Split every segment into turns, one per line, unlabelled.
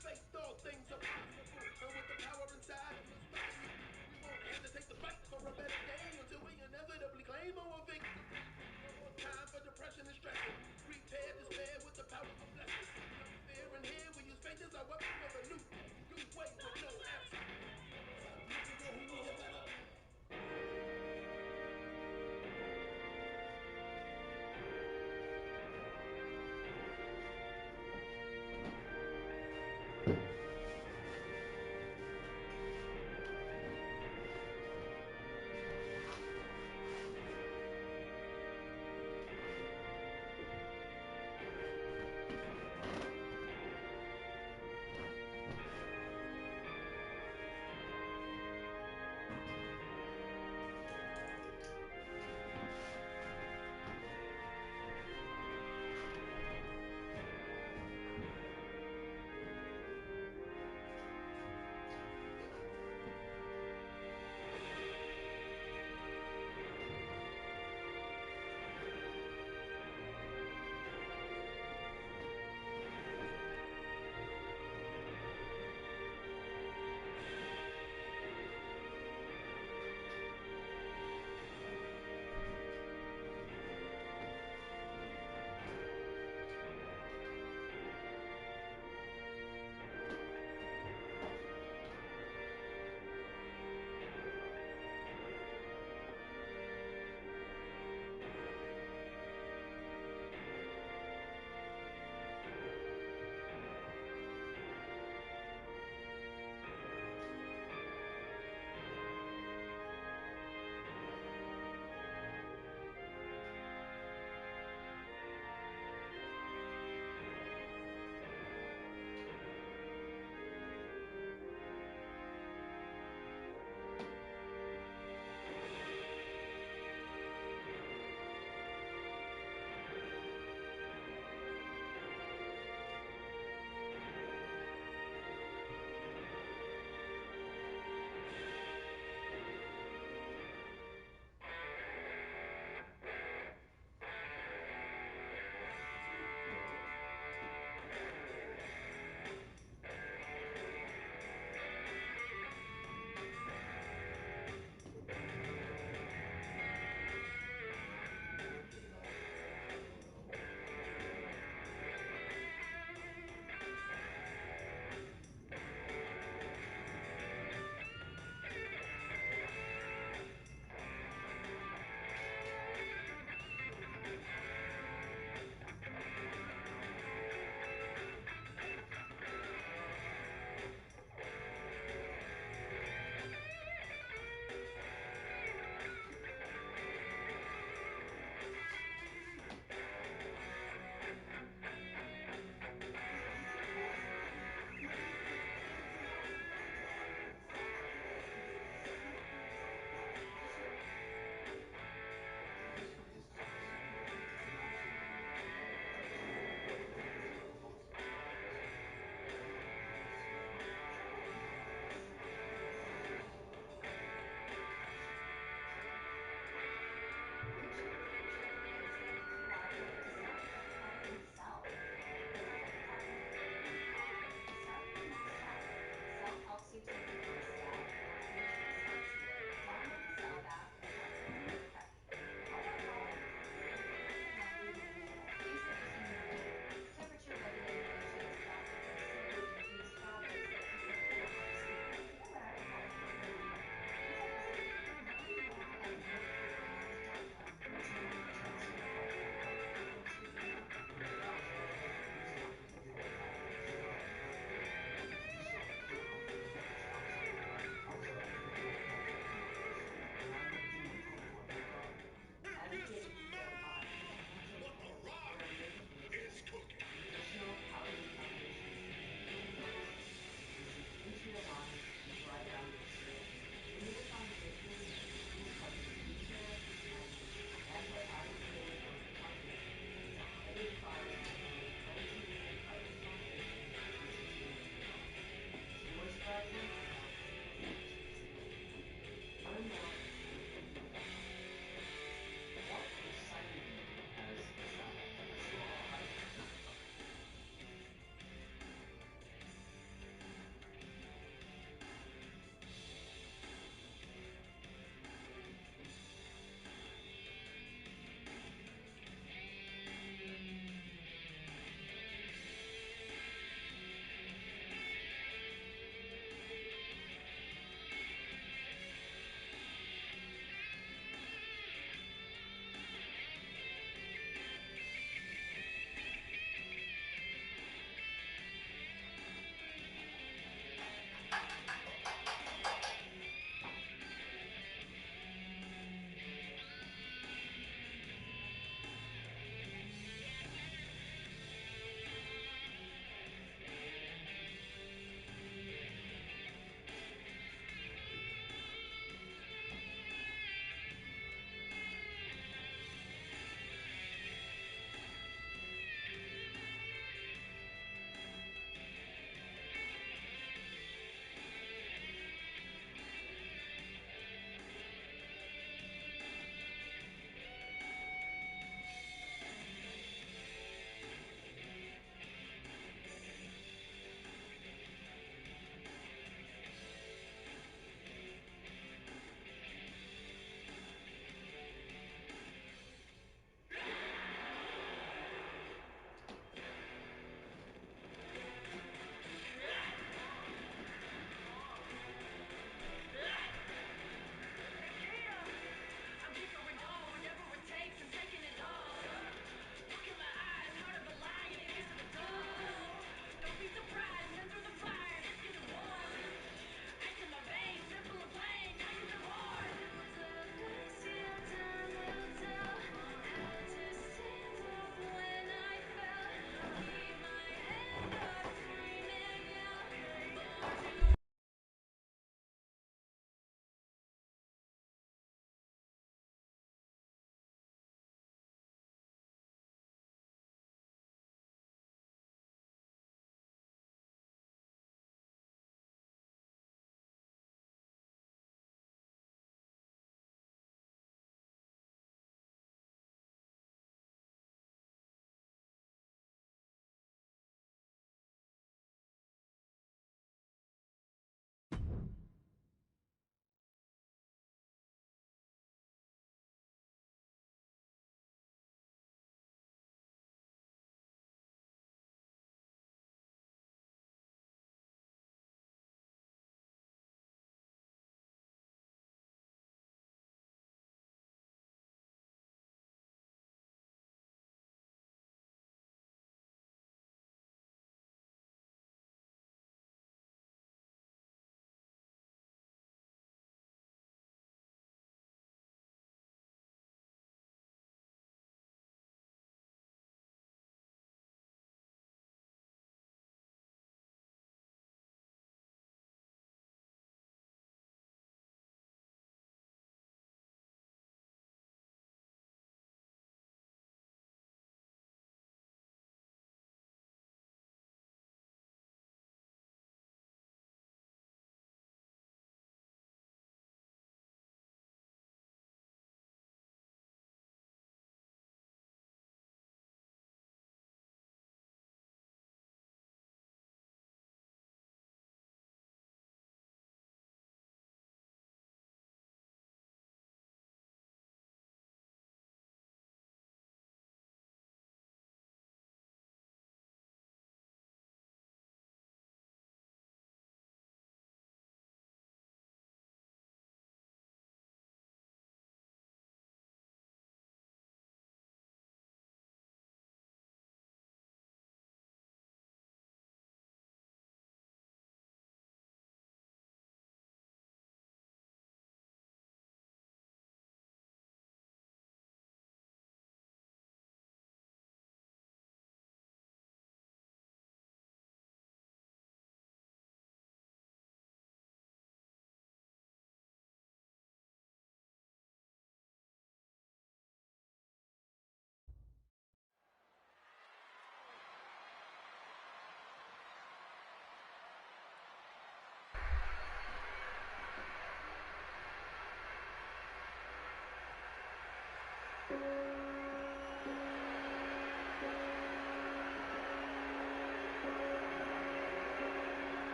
faith, all things are possible. And with the power inside of us, we won't hesitate to fight for a better day until we inevitably claim our victory. No more time for depression and stress. Prepare despair with the power of blessings. No fear in here, we use faith as our weapon for the new day, new way with no answer. Looking for who need a better.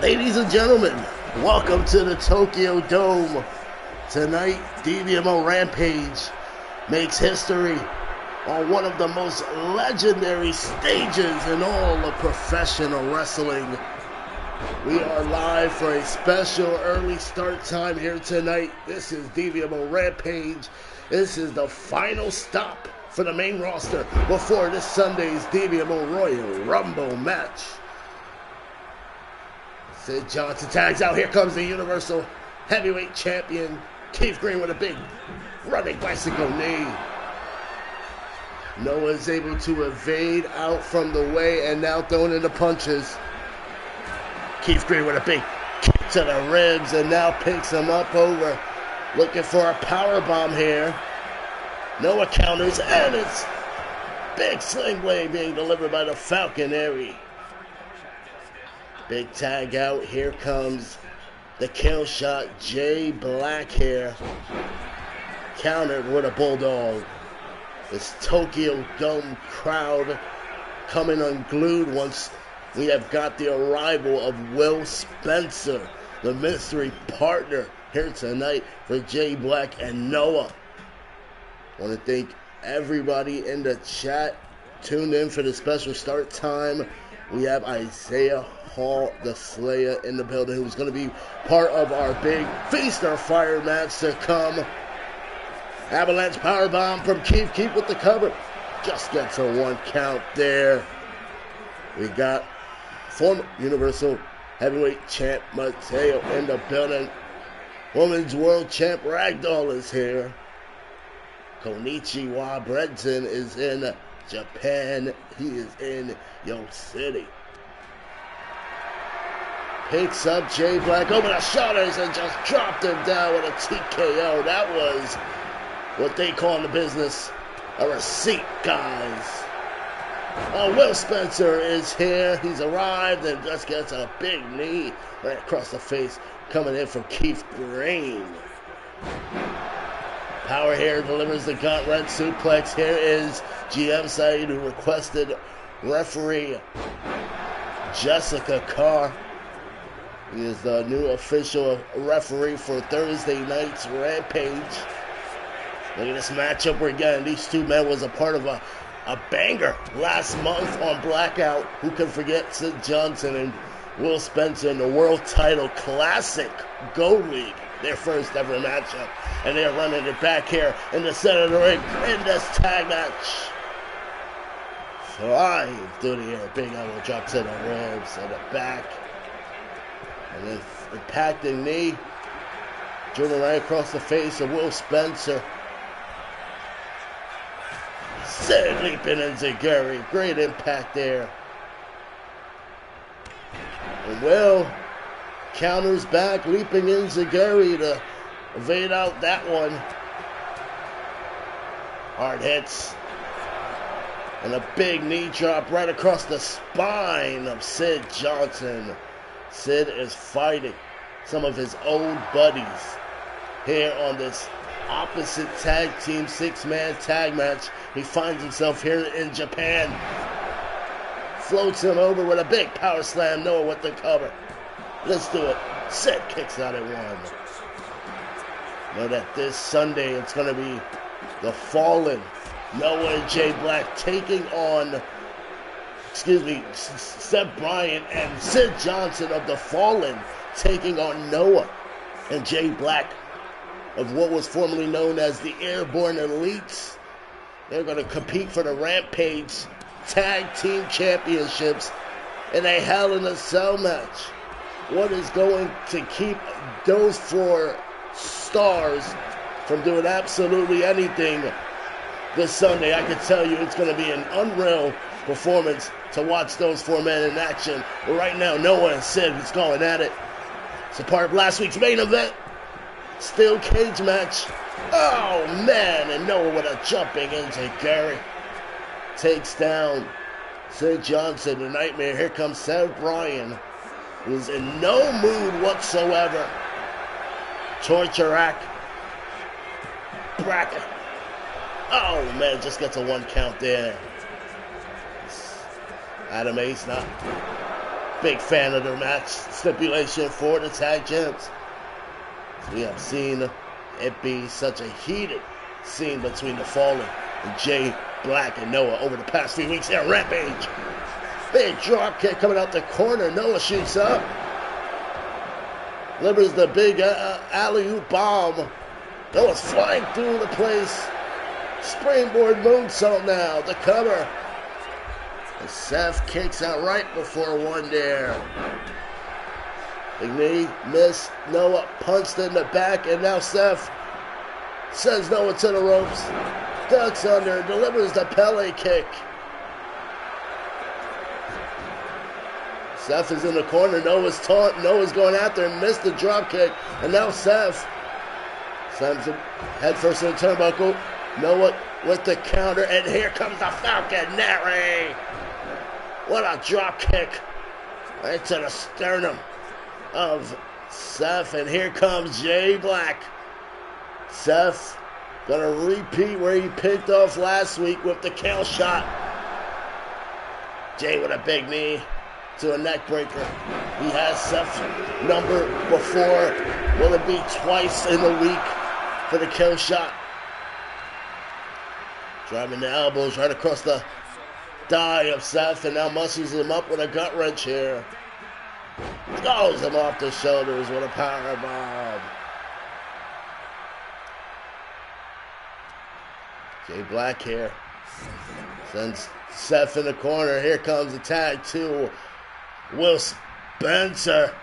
Ladies and gentlemen, welcome to the Tokyo Dome. Tonight, DBMO Rampage makes history on one of the most legendary stages in all of professional wrestling. We are live for a special early start time here tonight. This is DBMO Rampage. This is the final stop for the main roster before this Sunday's DBMO Royal Rumble match. Sid Johnson tags out. Here comes the Universal Heavyweight Champion, Keith Green, with a big running bicycle knee. Noah is able to evade out from the way and now throwing in the punches. Keith Green with a big kick to the ribs and now picks him up over. Looking for a power bomb here. Noah counters and it's big sling blade being delivered by the Falconary. Big tag out. Here comes the kill shot. Jay Black here. Countered with a bulldog. This Tokyo Dome crowd coming unglued once we have got the arrival of Will Spencer, the mystery partner here tonight for Jay Black and Noah. I want to thank everybody in the chat tuned in for the special start time. We have Isaiah Hall, the Slayer, in the building, who's going to be part of our big Feast or Fire match to come. Avalanche powerbomb from Keith. Keith with the cover. Just gets a 1 count there. We got former Universal Heavyweight Champ Mateo in the building. Women's World Champ Ragdoll is here. Konichiwa Bredson is in Japan. He is in Yo City. Picks up Jay Black over the shoulders and just dropped him down with a TKO. That was what they call in the business a receipt, guys. Will Spencer is here. He's arrived and just gets a big knee right across the face coming in from Keith Green. Power here delivers the gauntlet suplex. Here is GM Saeed, who requested referee Jessica Carr. He is the new official referee for Thursday night's Rampage. Look at this matchup we're getting. These two men was a part of a banger last month on Blackout. Who can forget Sid Johnson and Will Spencer in the World Title Classic Gold League, their first ever matchup. And they're running it back here in the center of the ring in this tag match. Flying through the air. Big elbow drop to the ribs and the back. And then impacting knee. Driven right across the face of Will Spencer. Sid leaping into Gary. Great impact there. And Will counters back, leaping in Zagari to evade out that one. Hard hits. And a big knee drop right across the spine of Sid Johnson. Sid is fighting some of his old buddies here on this opposite tag team 6-man tag match. He finds himself here in Japan. Floats him over with a big power slam. Noah with the cover. Let's do it. Sid kicks out at 1. Know that this Sunday it's going to be the Fallen, Noah and Jay Black, taking on, Seth Bryant and Sid Johnson of the Fallen taking on Noah and Jay Black of what was formerly known as the Airborne Elites. They're going to compete for the Rampage Tag Team Championships in a Hell in a Cell match. What is going to keep those 4 stars from doing absolutely anything this Sunday? I can tell you it's going to be an unreal performance to watch those 4 men in action. But right now, Noah and Sid is going at it. It's a part of last week's main event. Steel cage match. Oh, man. And Noah with a jumping into Gary. Takes down Sid Johnson, the Nightmare. Here comes Seth Bryan, who's in no mood whatsoever. Torture rack. Bracket. Oh, man. Just gets a 1 count there. Adam Ace not big fan of their match stipulation for the tag champs. We have seen it be such a heated scene between the Fallen and Jay Black and Noah over the past few weeks here. Rampage. Big drop kick coming out the corner. Noah shoots up. Delivers the big alley-oop bomb. Noah's flying through the place. Springboard moonsault now. The cover. And Seth kicks out right before one there. Big knee, missed. Noah punched in the back, and now Seth sends Noah to the ropes. Ducks under, delivers the Pele kick. Seth is in the corner. Noah's going after him, missed the drop kick, and now Seth slams him head first in the turnbuckle. Noah with the counter, and here comes the Falconary. What a drop kick right to the sternum of Seth, and here comes Jay Black. Seth gonna repeat where he picked off last week with the kill shot. Jay with a big knee to a neck breaker. He has Seth's number before. Will it be twice in the week for the kill shot? Driving the elbows right across the thigh of Seth, and now muscles him up with a gut wrench here. Throws him off the shoulders with a power bomb. Jay Black here sends Seth in the corner. Here comes the tag to Will Spencer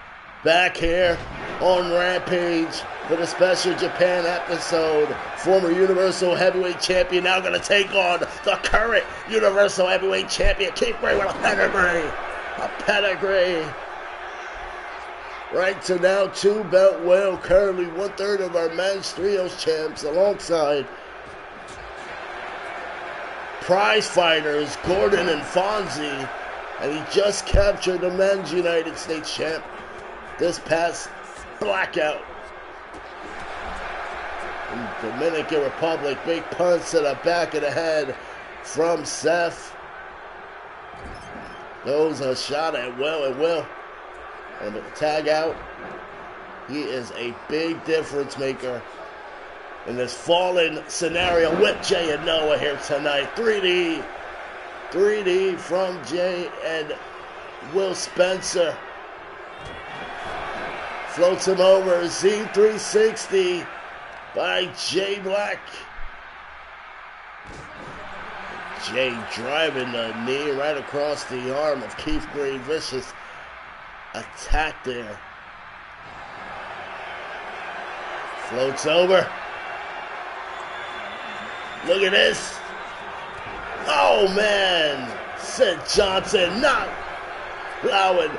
back here on Rampage for the special Japan episode. Former Universal Heavyweight Champion now going to take on the current Universal Heavyweight Champion, Keith Gray, with a pedigree. A pedigree. Right to now, 2-belt Will, currently 1/3 of our men's trios champs, alongside prize fighters Gordon and Fonzie, and he just captured the men's United States champ this past Blackout in Dominican Republic. Big punch to the back of the head from Seth. Goes a shot at Will, and Will, and with the tag out, he is a big difference maker in this Fallen scenario with Jay and Noah here tonight. 3D from Jay and Will Spencer. Floats him over. Z360 by Jay Black. Jay driving the knee right across the arm of Keith Gray. Vicious attack there. Floats over. Look at this. Oh man. Sid Johnson not allowing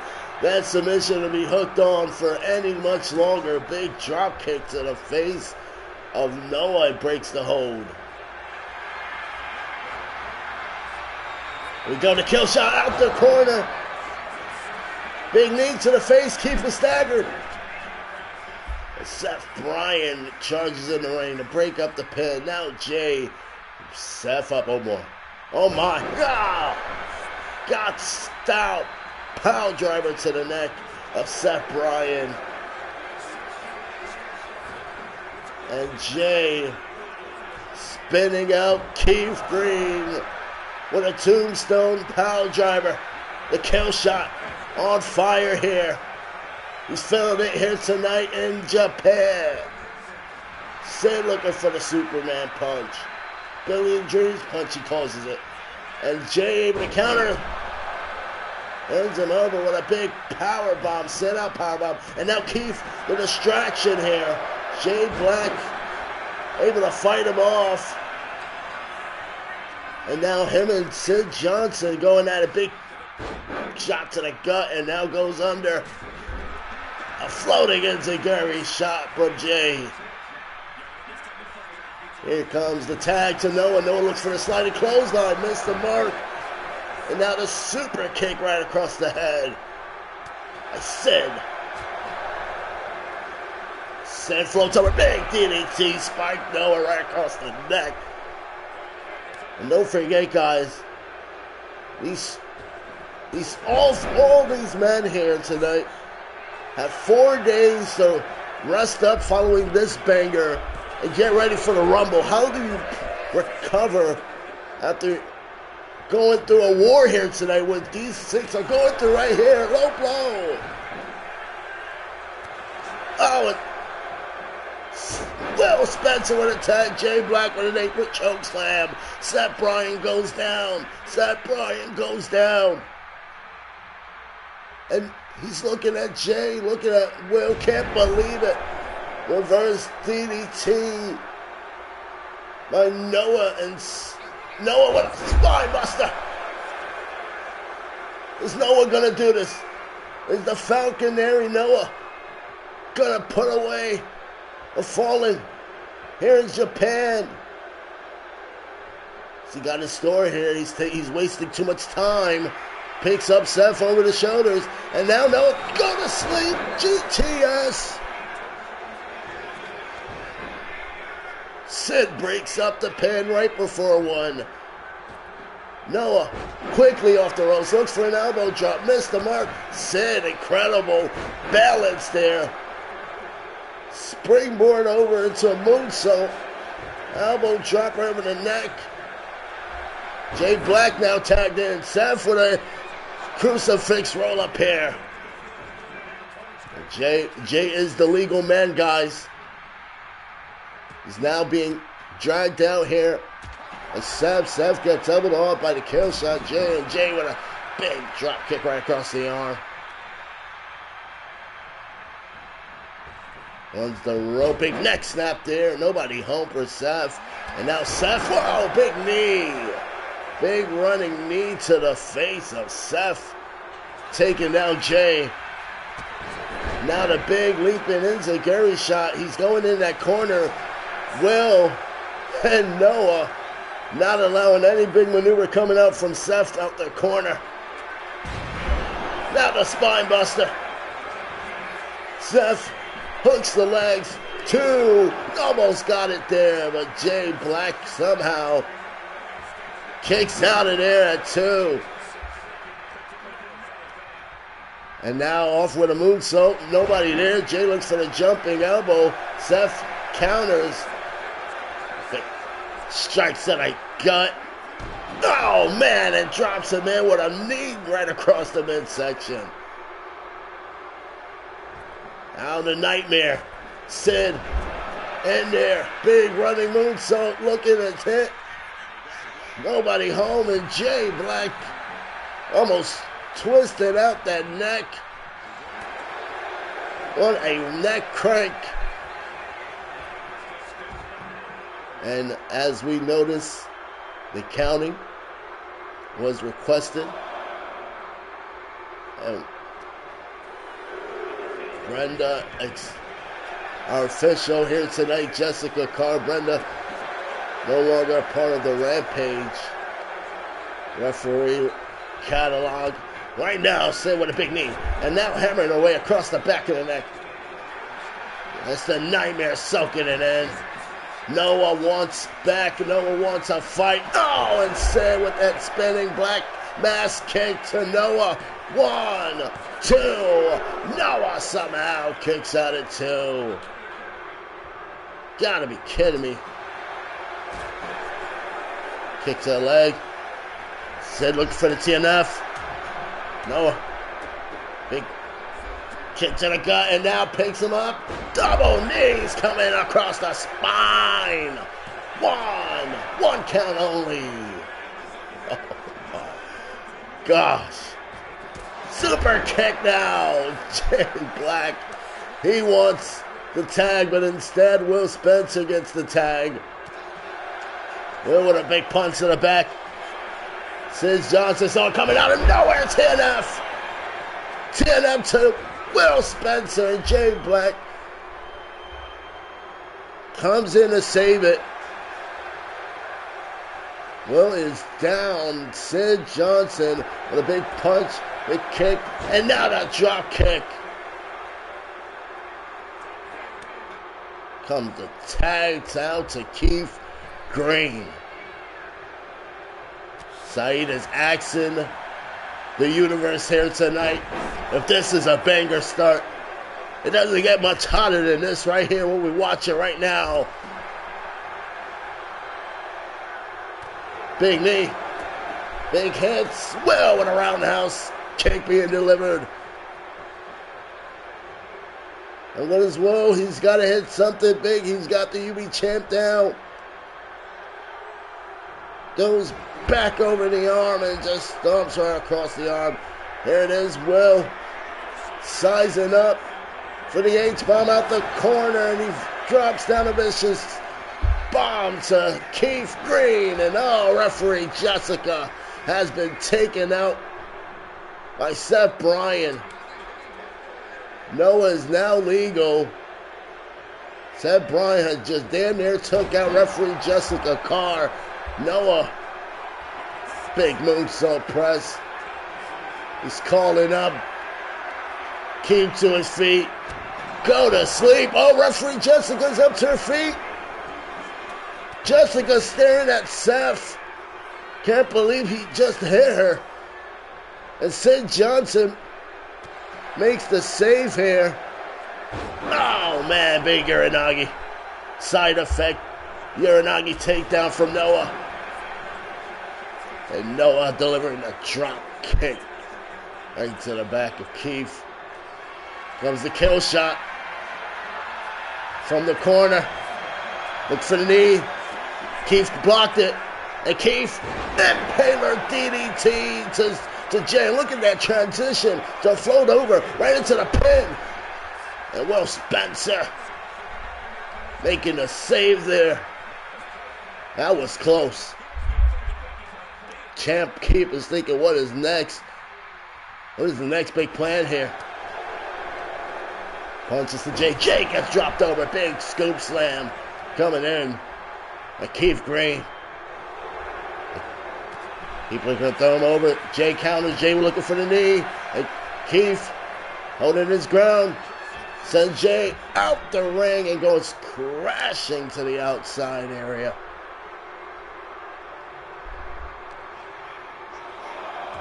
that submission to be hooked on for any much longer. Big drop kick to the face of Noah. It breaks the hold. We go to kill shot out the corner. Big knee to the face. Keith is staggered. Seth Bryan charges in the ring to break up the pin. Now Jay. Seth up. Oh boy. Oh my. Ah! Got stout. Power driver to the neck of Seth Bryan. And Jay spinning out Keith Green with a tombstone power driver. The kill shot on fire here. He's feeling it here tonight in Japan. Sid looking for the Superman punch. Billion Dreams punch, he calls it. And Jay able to counter. Ends him over with a big power bomb. Set out power bomb. And now Keith, the distraction here. Jay Black able to fight him off. And now him and Sid Johnson going at a big shot to the gut, and now goes under. A floating enziguri shot from Jay. Here comes the tag to Noah. Noah looks for the sliding clothesline. Missed the mark. And now the super kick right across the head. Sid floats over. Big DDT. Spike Noah right across the neck. And don't forget, guys, these All these men here tonight have 4 days to rest up following this banger and get ready for the Rumble. How do you recover after going through a war here tonight with these 6 are going through right here? Low blow. Oh, Will Spencer with a tag. Jay Black with an apron choke slam. Seth Bryan goes down. Seth Bryan goes down. And he's looking at Jay, looking at Will. Can't believe it. Reverse DDT by Noah. And Noah with a spine buster. Is Noah going to do this? Is the Falconary Noah going to put away a Fallen here in Japan? He got his store here. He's wasting too much time. Picks up Seth over the shoulders. And now Noah, go to sleep. GTS. Sid breaks up the pin right before one. Noah quickly off the ropes. Looks for an elbow drop. Missed the mark. Sid, incredible balance there. Springboard over into a moonsault. Elbow drop right over the neck. Jay Black now tagged in. Seth with a crucifix roll up here. Jay is the legal man, guys. He's now being dragged out here. And Seth gets elbowed off by the kill shot. Jay with a big drop kick right across the arm. Runs the rope, big neck snap there. Nobody home for Seth. And now Seth, whoa, big knee. Big running knee to the face of Seth. Taking down Jay. Now the big leaping enziguri shot. He's going in that corner. Will and Noah not allowing any big maneuver coming out from Seth out the corner. Now the spine buster. Seth hooks the legs. 2. Almost got it there, but Jay Black somehow kicks out of there at 2. And now off with a moonsault. Nobody there. Jay looks for the jumping elbow. Seth counters. Strikes to the gut. Oh, man, and drops him in with a knee right across the midsection. Now the Nightmare. Sid in there. Big running moonsault. Looking at hit. Nobody home. And Jay Black almost twisted out that neck. What a neck crank. And as we notice, the counting was requested. And Brenda, our official here tonight, Jessica Carr. Brenda, no longer a part of the Rampage referee catalog. Right now, Sid with a big knee. And now hammering away across the back of the neck. That's the Nightmare soaking it in. Noah wants back. Noah wants a fight. Oh, and Sid with that spinning black mass kick to Noah. 1, 2. Noah somehow kicks out at 2. Gotta be kidding me. Kick to the leg. Sid looking for the TNF. Noah. Big kick to the gut, and now picks him up. Double knees coming across the spine. 1 count only. Oh, gosh. Super kick now. Jay Black. He wants the tag, but instead Will Spencer gets the tag. Will with a big punch to the back. Sid Johnson saw it coming out of nowhere. TNF. TNF to Will Spencer, and Jay Black comes in to save it. Will is down. Sid Johnson with a big punch, big kick, and now that drop kick. Comes the tags out to Keith Green. Saeed is axing the universe here tonight. If this is a banger start, it doesn't get much hotter than this right here, what we're watching right now. Big knee, big hits, well, with a roundhouse kick being delivered. And what is Woe? He's got to hit something big. He's got the UB champ down. Goes back over the arm and just stomps right across the arm. Here it is, Will sizing up for the H-bomb out the corner, and he drops down a vicious bomb to Keith Green. And referee Jessica has been taken out by Seth Bryan. Noah is now legal. Seth Bryan has just damn near took out referee Jessica Carr. Noah, big moonsault press. He's calling up. Keep to his feet. Go to sleep. Referee Jessica's up to her feet. Jessica staring at Seth. Can't believe he just hit her. And Sid Johnson makes the save here. Oh man, big Uranagi. Side effect. Uranagi takedown from Noah. And Noah delivering a drop kick right to the back of Keith. Comes the kill shot from the corner. Look for the knee. Keith blocked it. And Keith, impaler DDT to Jay. Look at that transition to float over right into the pin. And Will Spencer making a save there. That was close. Champ Keith is thinking, what is next? What is the next big plan here? Punches to Jay. Jay gets dropped over. Big scoop slam coming in. And Keith Green. People are going to throw him over. Jay counters. Jay looking for the knee. And Keith holding his ground. Sends Jay out the ring and goes crashing to the outside area.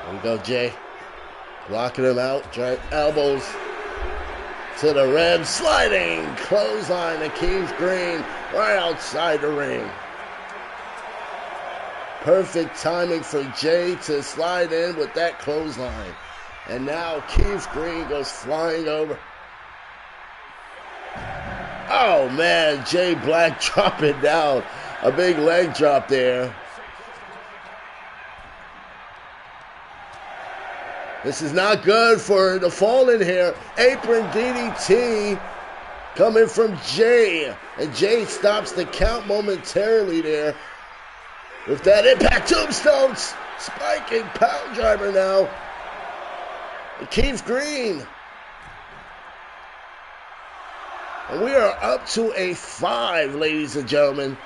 There we go, Jay. Blocking him out. Right elbows to the ribs. Sliding clothesline to Keith Green right outside the ring. Perfect timing for Jay to slide in with that clothesline. And now Keith Green goes flying over. Oh man, Jay Black dropping down. A big leg drop there. This is not good for the Fallen here. Apron DDT coming from Jay. And Jay stops the count momentarily there. With that impact tombstone, spiking power driver now. And Keith Green. And we are up to a 5, ladies and gentlemen.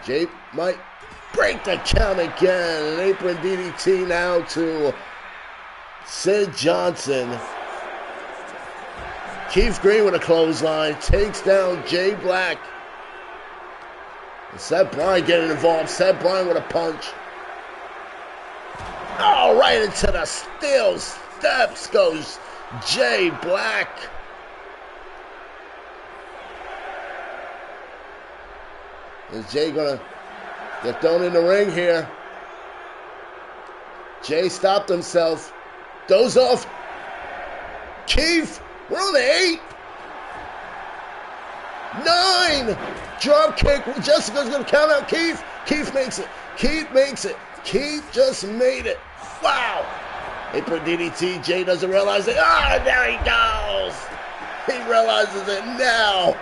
Jay might break the count again. An apron DDT now to Sid Johnson. Keith Green with a clothesline. Takes down Jay Black. And Seth Bryan getting involved. Seth Bryan with a punch. Oh, right into the steel steps goes Jay Black. Is Jay gonna get thrown in the ring here? Jay stopped himself. Goes off. Keith, we're on the 8. 9. Drop kick. Jessica's gonna count out Keith. Keith makes it. Keith makes it. Keith just made it. Wow. Apron DDT. Jay doesn't realize it. There he goes. He realizes it now.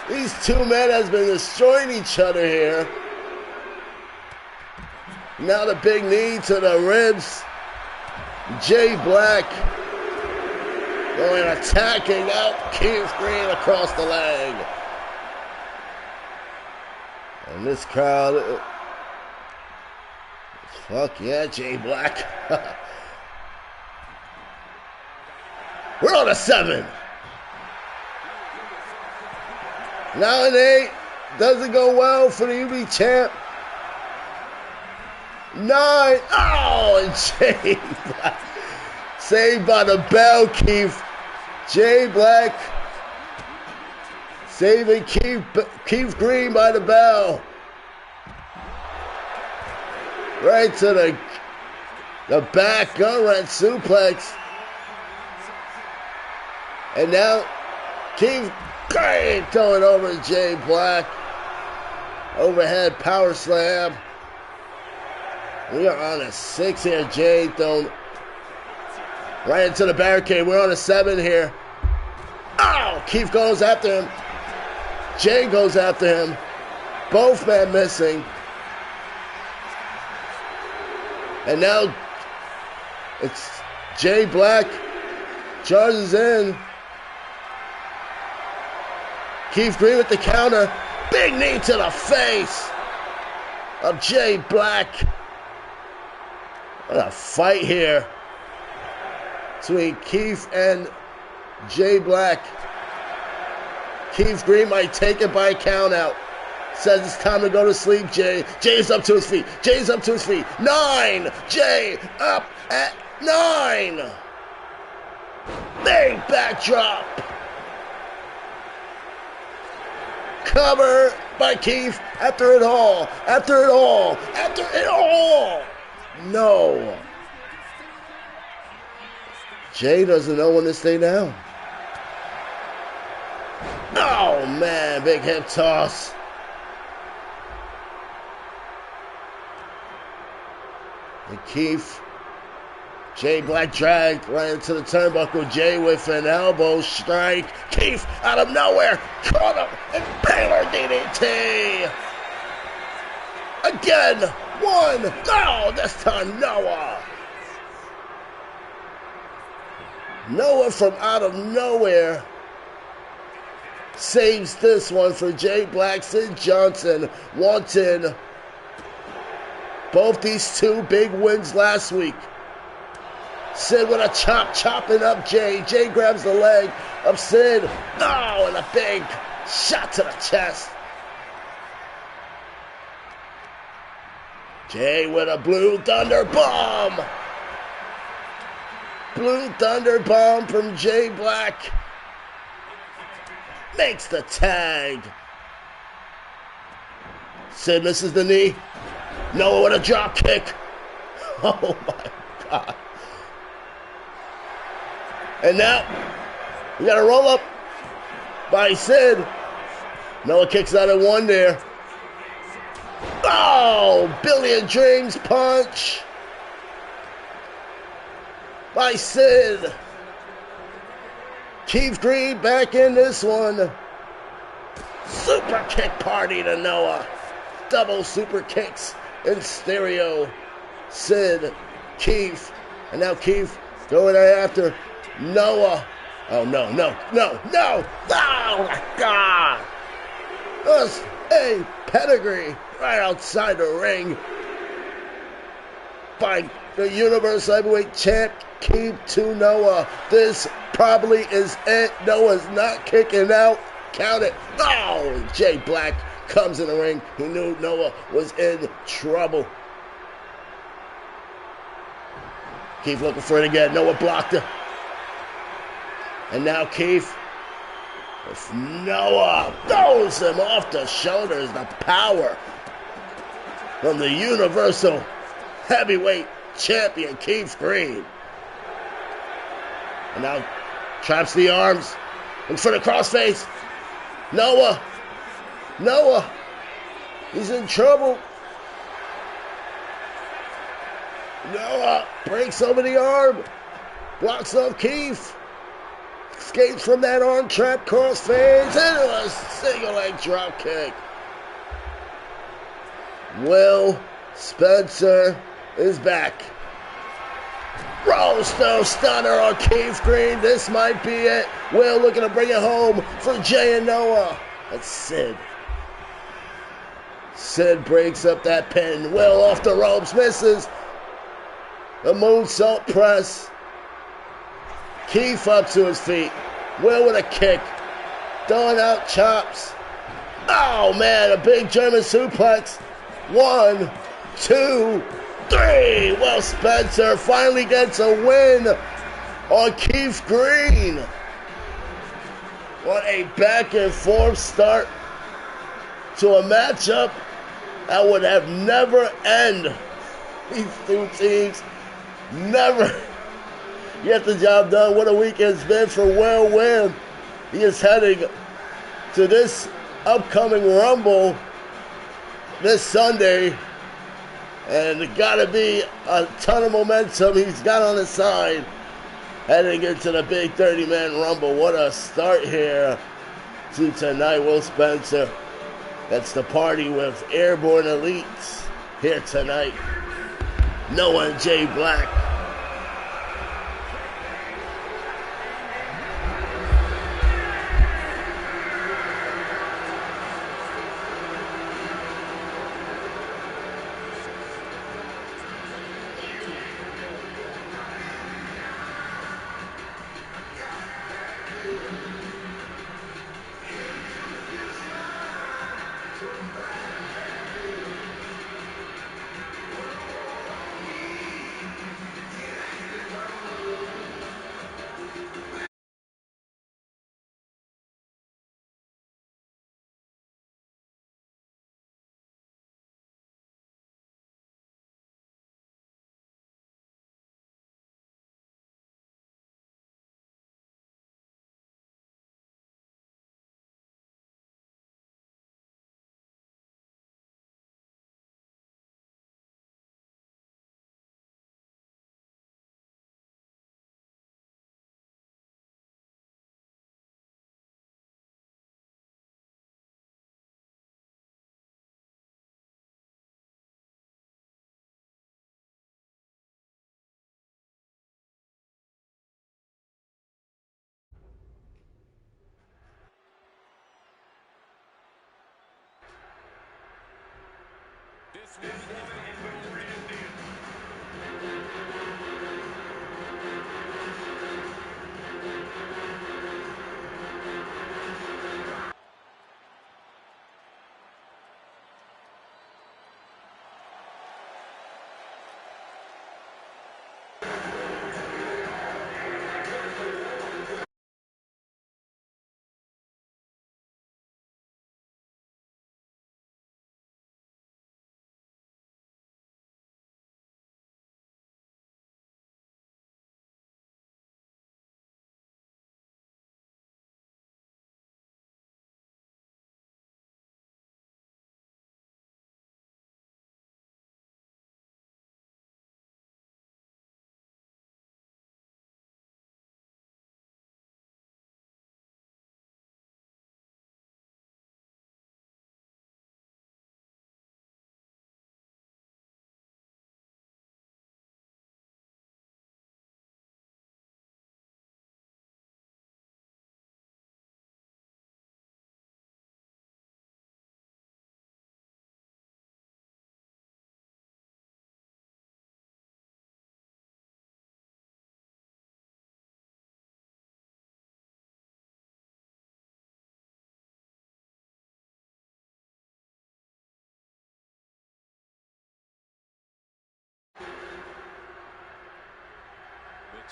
These two men has been destroying each other here. Now the big knee to the ribs. Jay Black going attacking out Keith Green across the leg. And this crowd, fuck yeah, Jay Black. We're on a 7. Now an 8. Doesn't go well for the UB champ. 9. Oh, and Jay Black. Saved by the bell, Keith. Jay Black saving Keith Green by the bell. Right to the back, gun right suplex. And now Keith Green throwing over Jay Black. Overhead power slam. We are on a 6 here. Jay thrown right into the barricade. We're on a 7 here. Oh, Keith goes after him. Jay goes after him. Both men missing. And now it's Jay Black charges in. Keith Green with the counter. Big knee to the face of Jay Black. What a fight here between Keith and Jay Black. Keith Green might take it by a count out. Says it's time to go to sleep, Jay. Jay's up to his feet. Jay's up to his feet. 9. Jay up at 9. Big backdrop. Cover by Keith after it all. After it all. After it all. No. Jay doesn't know when to stay down. Oh, man. Big hip toss. And Keith, Jay Black dragged right into the turnbuckle. Jay with an elbow strike. Keith out of nowhere caught him and Baylor DDT. Again, 1. Oh, this time Noah. Noah from out of nowhere saves this one for Jay Black. Sid Johnson wanted both these two big wins last week. Sid with a chop, chopping up Jay. Jay grabs the leg of Sid. Oh, and a big shot to the chest. Jay with a Blue Thunder Bomb. Blue Thunder Bomb from Jay Black. Makes the tag. Sid misses the knee. Noah with a drop kick. Oh my God. And now, we got a roll up by Sid. Noah kicks out at 1 there. Oh, Billion Dreams punch by Sid. Keith Green back in this one. Super kick party to Noah. Double super kicks in stereo. Sid, Keith, and now Keith going after Noah. Oh, no. Oh, my God. That's a pedigree right outside the ring by the Universal Heavyweight Champ, Keith to Noah. This probably is it. Noah's not kicking out. Count it. Oh, Jay Black comes in the ring. He knew Noah was in trouble. Keith looking for it again. Noah blocked it. And now Keith, if Noah throws him off the shoulders, the power from the Universal Heavyweight Champion, Keith Green. And now traps the arms. Looks for the crossface. Noah. He's in trouble. Noah breaks over the arm. Blocks off Keith. Escapes from that arm trap, crossface into a single leg drop kick. Will Spencer is back. Rollstone stunner on Keith Green. This might be it. Will looking to bring it home for Jay and Noah. That's Sid. Sid breaks up that pin. Will off the ropes, misses. The moonsault press. Keith up to his feet. Will with a kick. Throwing out chops. Oh, man, a big German suplex. 1, 2, 3. Well, Spencer finally gets a win on Keith Green. What a back and forth start to a matchup that would have never end. These two teams never get the job done. What a week it's been for Will Wynn. He is heading to this upcoming Rumble this Sunday. And gotta be a ton of momentum he's got on his side heading into the big 30-man Rumble. What a start here to tonight. Will Spencer gets the party with Airborne Elites here tonight. Noah and Jay Black.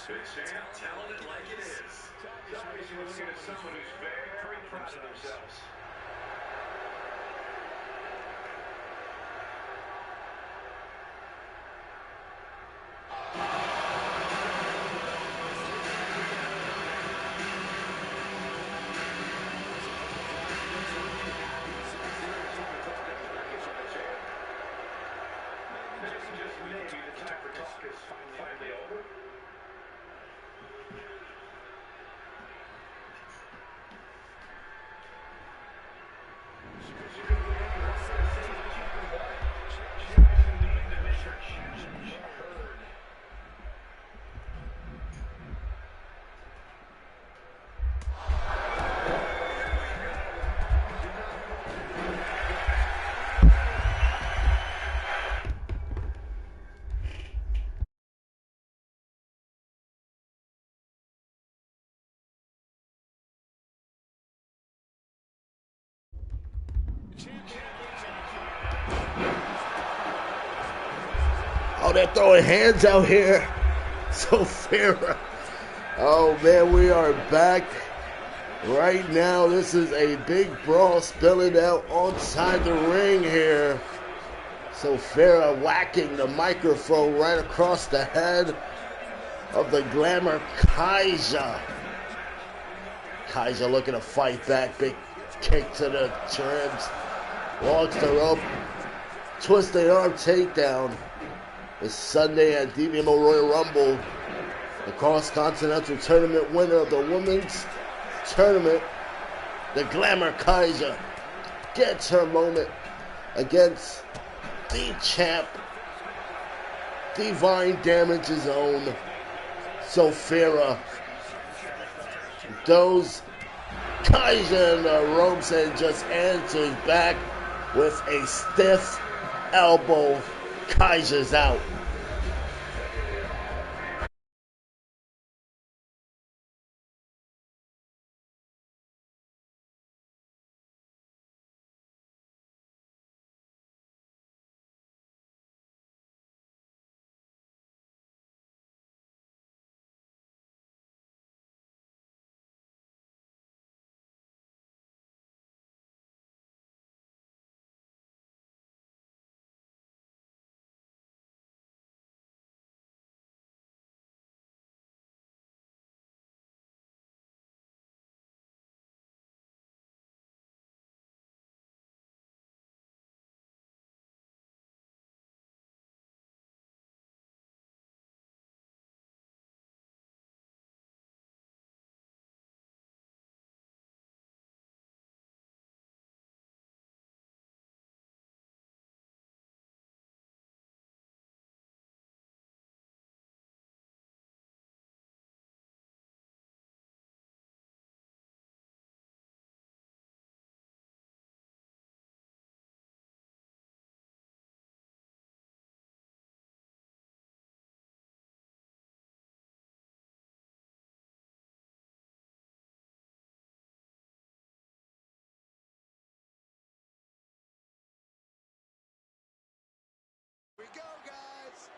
It's talented like it is. It's obviously looking at someone who's very proud of themselves. Maybe the time for talk is finally over.
Oh, they're throwing hands out here. So Farah. Oh, man, we are back. Right now, this is a big brawl spilling out outside the ring here. So Farah whacking the microphone right across the head of the Glamour Kaiser. Kaiser looking to fight back. Big kick to the trims. Walks the rope. Twisting arm takedown. This Sunday at DBMO Royal Rumble. The cross-continental tournament winner of the women's tournament, the Glamour Kaiser, gets her moment against the champ, Divine Damage's own Farah. Those Kaiser in the ropes and just answers back with a stiff elbow. Kaiser's out.
We go, guys.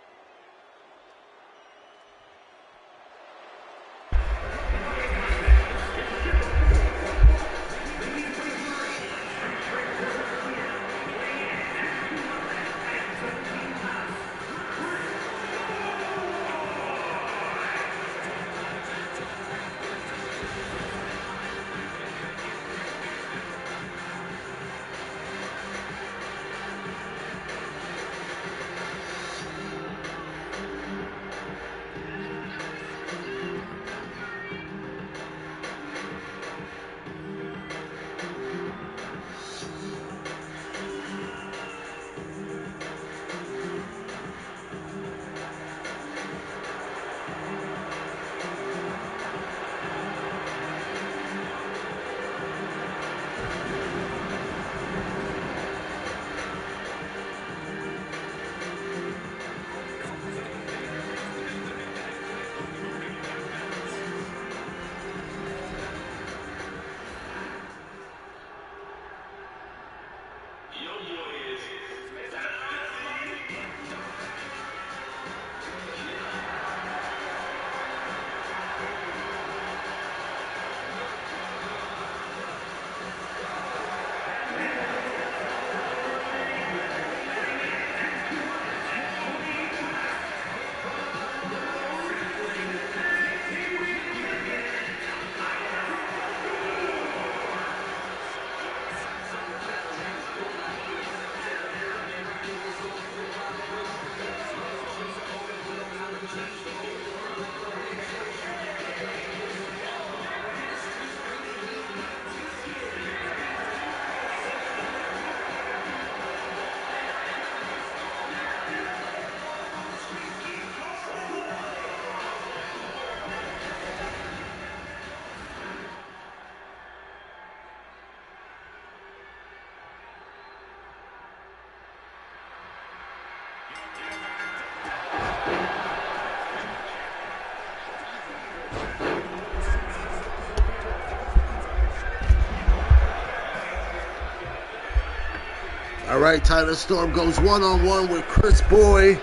All right, Tyler Storm goes one-on-one with Chris Boy.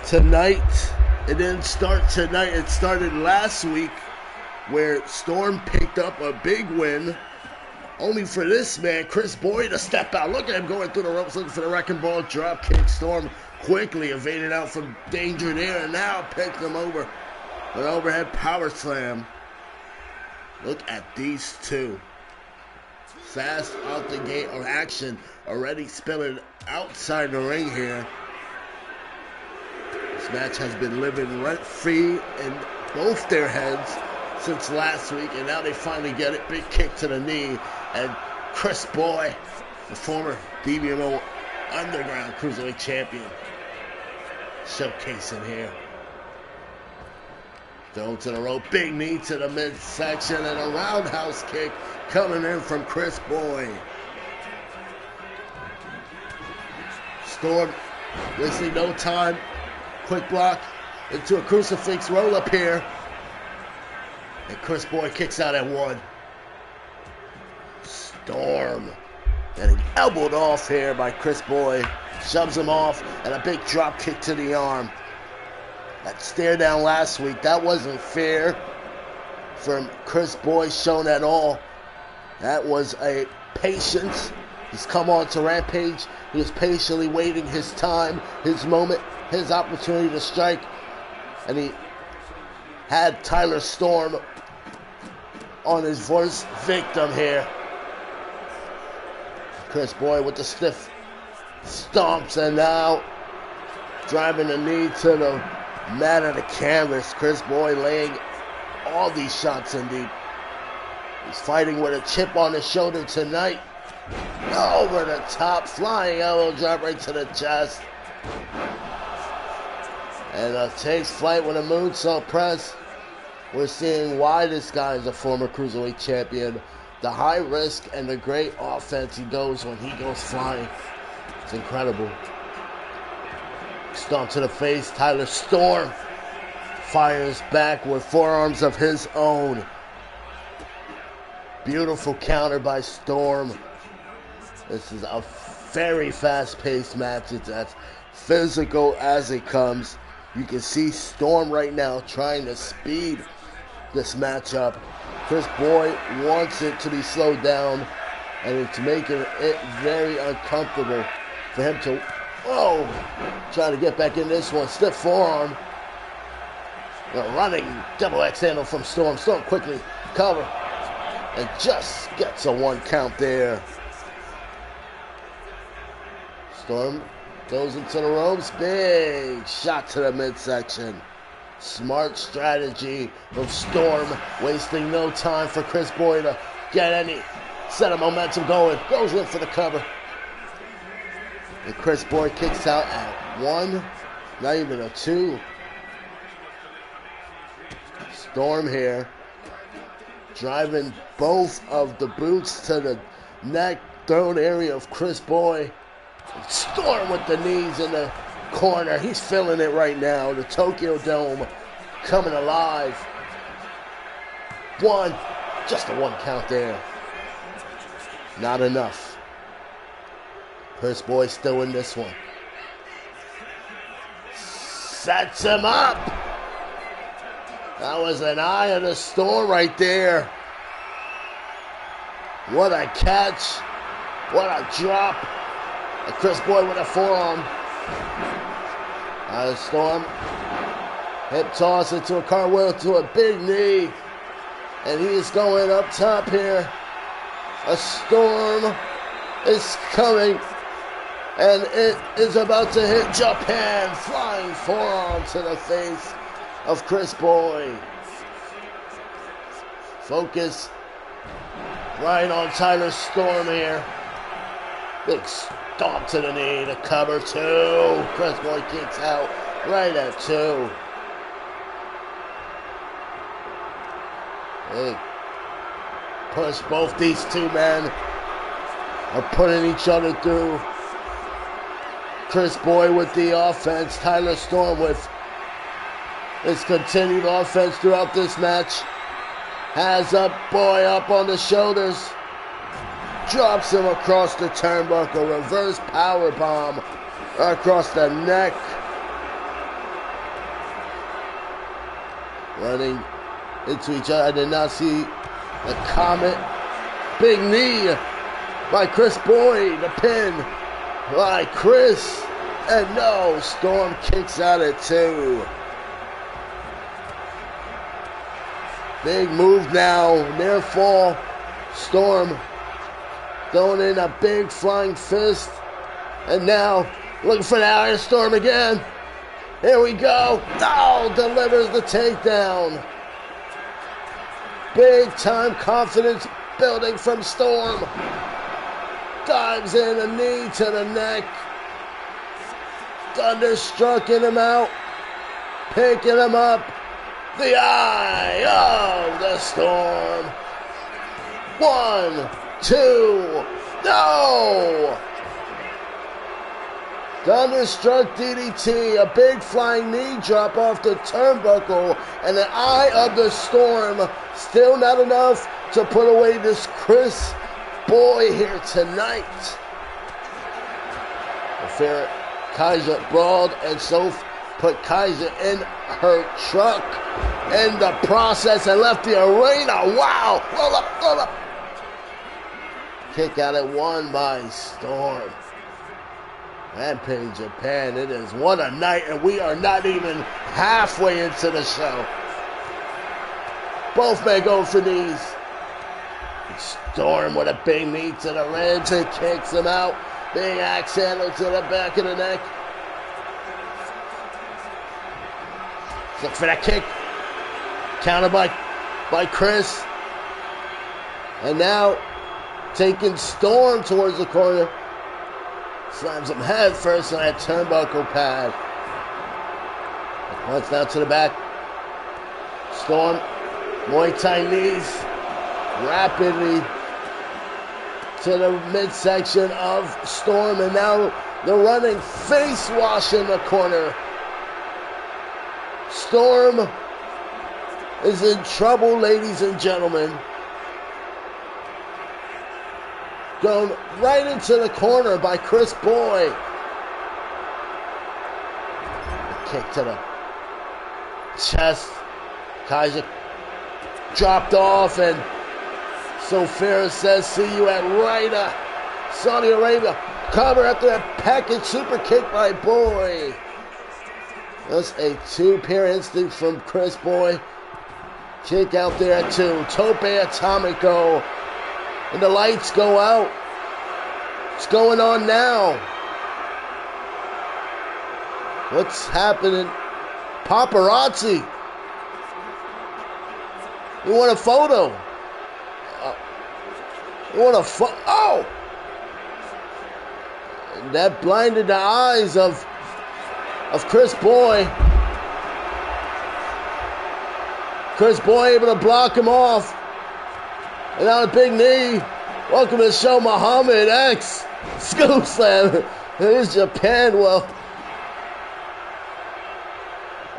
tonight. It didn't start tonight. It started last week where Storm picked up a big win. Only for this man, Chris Boyd, to step out. Look at him going through the ropes looking for the wrecking ball. Drop kick. Storm quickly evaded out from danger there and now picked him over. An overhead power slam. Look at these two. Fast out the gate of action. Already spilling outside the ring here. This match has been living rent-free in both their heads since last week, and now they finally get it. Big kick to the knee, and Chris Boyd, the former DBMO Underground Cruiserweight Champion, showcasing here. Throw to the rope, big knee to the midsection, and a roundhouse kick coming in from Chris Boyd. Storm wasting no time. Quick block into a crucifix roll up here. And Chris Boyd kicks out at one. Storm getting elbowed off here by Chris Boyd. Shoves him off, and a big drop kick to the arm. That stare down last week, that wasn't fair from Chris Boyd shown at all. That was a patience. He's come on to Rampage. He was patiently waiting his time, his moment, his opportunity to strike. And he had Tyler Storm on his worst victim here. Chris Boyd with the stiff stomps, and now driving the knee to the mat of the canvas. Chris Boyd laying all these shots in deep. He's fighting with a chip on his shoulder tonight. Over the top, flying elbow drop right to the chest. And takes flight with a moonsault press. We're seeing why this guy is a former Cruiserweight champion. The high risk and the great offense he goes when he goes flying. It's incredible. Stomp to the face. Tyler Storm fires back with forearms of his own. Beautiful counter by Storm. This is a very fast-paced match. It's as physical as it comes. You can see Storm right now trying to speed this matchup. Chris Boyd wants it to be slowed down, and it's making it very uncomfortable for him to, try to get back in this one. Stiff forearm. The running double X handle from Storm. Storm quickly cover and just gets a one count there. Storm goes into the ropes. Big shot to the midsection. Smart strategy from Storm, wasting no time for Chris Boyd to get any set of momentum going. Goes in for the cover. And Chris Boyd kicks out at one, not even a two. Storm here, driving both of the boots to the neck, throat area of Chris Boyd. Storm with the knees in the corner. He's feeling it right now. The Tokyo Dome coming alive. One, just a one count there. Not enough. Chris Boyd still in this one. Sets him up. That was an eye of the storm right there. What a catch. What a drop. And Chris Boyd with a forearm. Storm. Hip toss into a cartwheel to a big knee. And he is going up top here. A storm is coming. And it is about to hit Japan. Flying forearm to the face of Chris Boyd. Focus right on Tyler Storm here. Big stomp to the knee to cover two. Chris Boyd kicks out right at two. Big push. Both these two men are putting each other through. Chris Boyd with the offense. Tyler Storm with his continued offense throughout this match. Has up Boy up on the shoulders. Drops him across the turnbuckle. Reverse power bomb across the neck. running into each other. I did not see the Comet. Big knee by Chris Boyd. The pin by Chris. And no, Storm kicks out at 2. Big move now. Near fall. Storm throwing in a big flying fist. And now looking for the Iron Storm again. Here we go. Oh, delivers the takedown. Big time confidence building from Storm. Dives in, a knee to the neck. Thunderstrucking him out. Picking him up. The eye of the Storm. 1, 2, no! Thunderstruck DDT, a big flying knee drop off the turnbuckle, and the eye of the Storm. Still not enough to put away this Chris Boy here tonight. Kaiser brawled and so put Kaiser in her truck in the process and left the arena. Wow! Roll up, roll up. Kick out at 1 by Storm. Rampage Japan, it is 1 a night, and we are not even halfway into the show. Both men going for knees. Storm with a big knee to the ribs and kicks him out. Big axe handle to the back of the neck. Look for that kick. Countered by Chris. And now taking Storm towards the corner. Slams him head first on that turnbuckle pad. Once down to the back. Storm, Muay Thai knees, rapidly to the midsection of Storm, and now the running face wash in the corner. Storm is in trouble, ladies and gentlemen. Going right into the corner by Chris Boy. A kick to the chest. Kaiser dropped off, and Sophia says, see you at Ryder, Saudi Arabia. Cover after that package super kick by Boy. That's a 2-pair instinct from Chris Boy. Kick out there at 2. Tope Atomico. And the lights go out. What's going on now? What's happening? Paparazzi. You want a photo? You want a photo? Oh! And that blinded the eyes of Chris Boy. Chris Boy able to block him off. And now a big knee. Welcome to the show, Muhammad X. Scoop slam. Here's Japan. Well,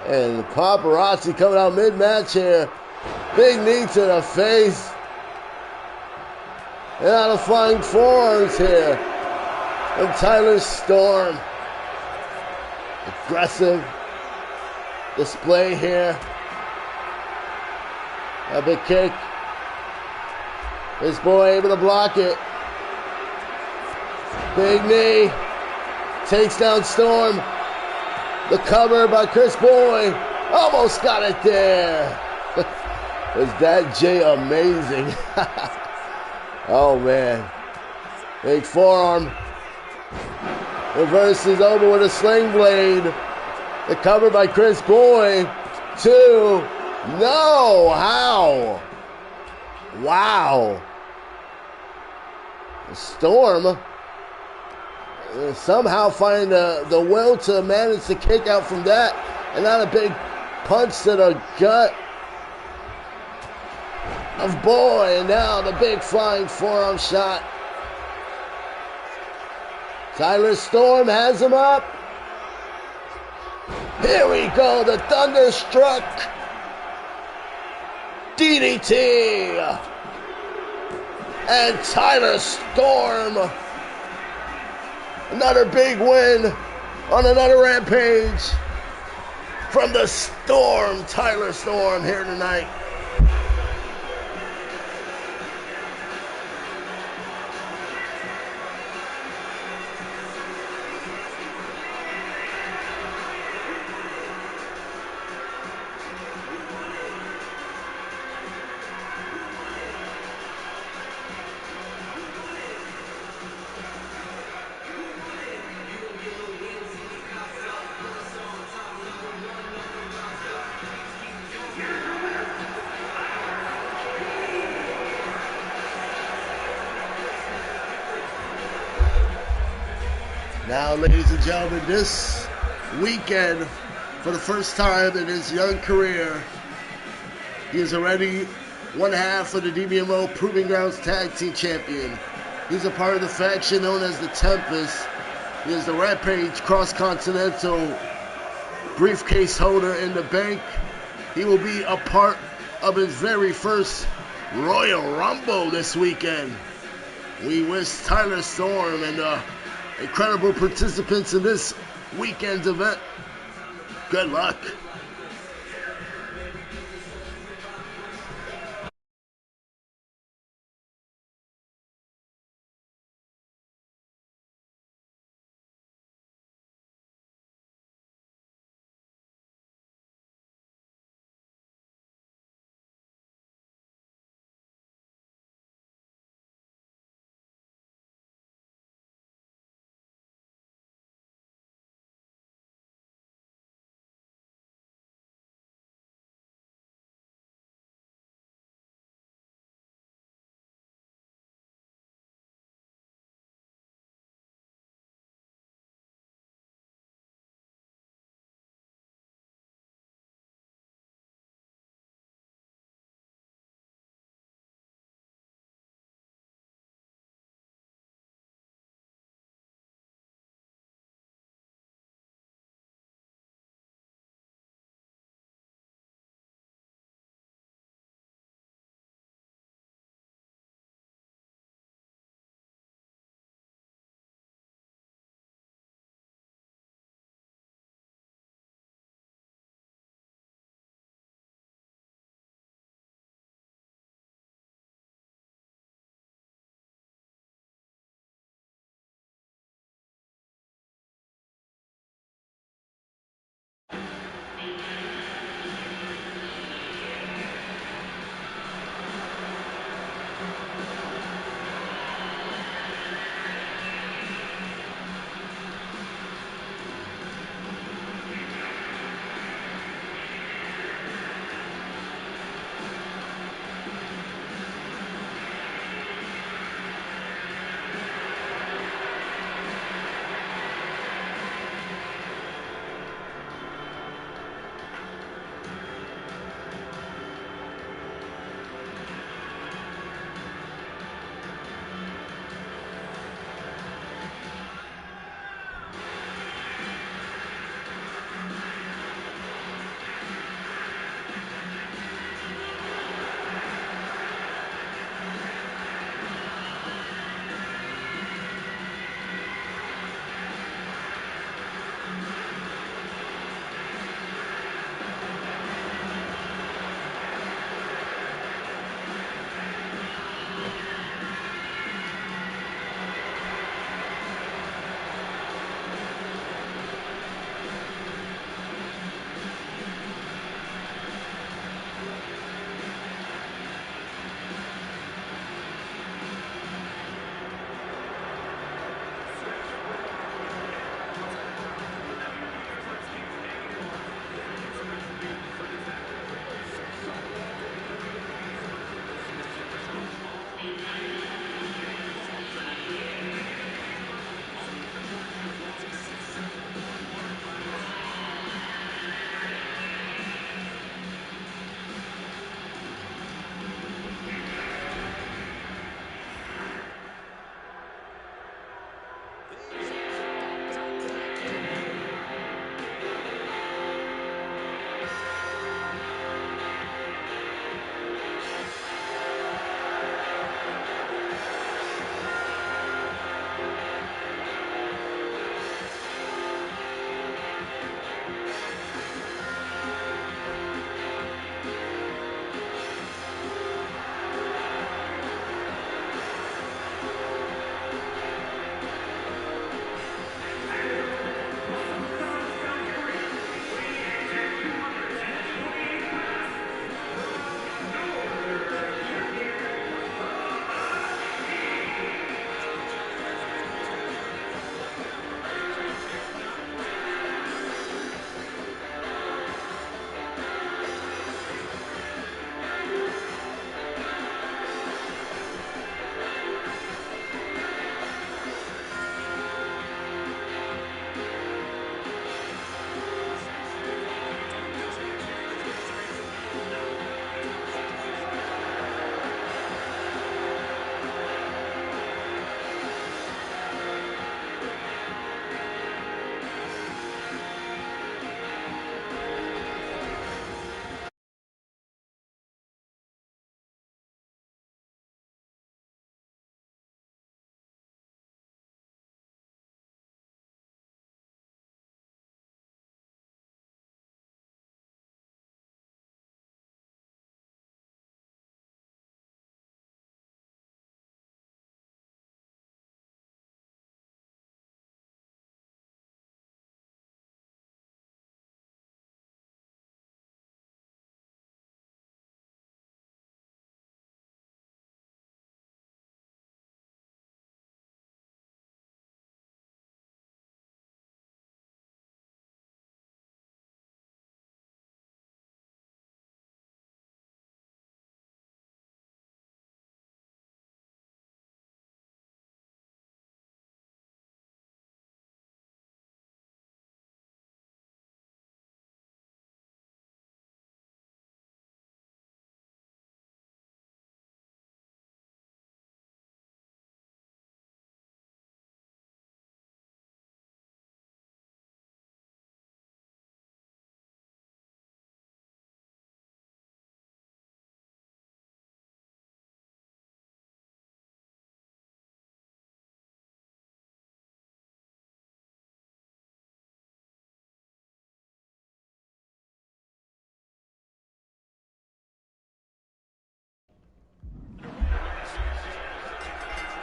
and paparazzi coming out mid-match here. Big knee to the face. And out of flying forearms here. And Tyler Storm. Aggressive display here. A big kick. This boy able to block it. Big knee. Takes down Storm. The cover by Chris Boy. Almost got it there. Was that Jay amazing? Oh, man. Big forearm. Reverses over with a sling blade. The cover by Chris Boy. 2. No. How? Wow. Storm somehow finding the will to manage to kick out from that. And not a big punch to the gut of Boy. And now the big flying forearm shot. Tyler Storm has him up. Here we go. The Thunderstruck DDT. And Tyler Storm, another big win on another Rampage. from the Storm, Tyler Storm, here tonight. Now, ladies and gentlemen, this weekend, for the first time in his young career, he is already one half of the DBMO Proving Grounds Tag Team Champion. He's a part of the faction known as the Tempest. He is the Rampage Cross-Continental briefcase holder in the bank. He will be a part of his very first Royal Rumble this weekend. We wish Tyler Storm and the incredible participants in this weekend's event good luck.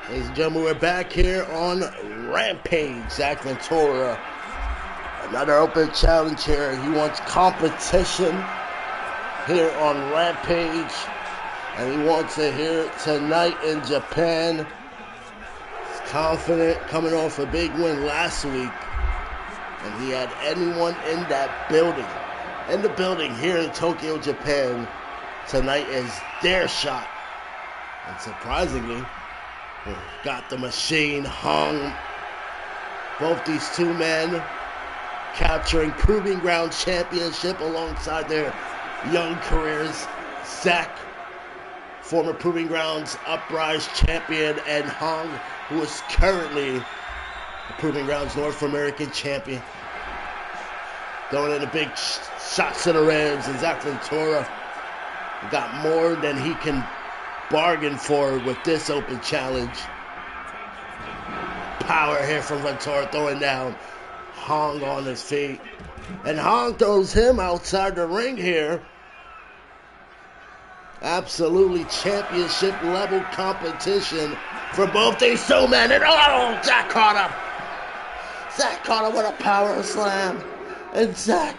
Ladies and gentlemen, we're back here on Rampage. Zach Ventura, another open challenge here. He wants competition here on Rampage, and he wants it here tonight in Japan. He's confident, coming off a big win last week, and he had anyone in that building, here in Tokyo, Japan. Tonight is their shot, and surprisingly, got the machine hung. Both these two men capturing Proving Ground Championship alongside their young careers. Zach, former Proving Grounds Uprise champion, and Hong, who is currently the Proving Grounds North American champion. Going in the big shots to the ribs, and Zach Ventura got more than he can bargain for with this open challenge. Power here from Ventura, throwing down Hong on his feet. And Hong throws him outside the ring here. Absolutely championship level competition for both these two men. And oh, Zach caught him. Zach caught him with a power slam. And Zach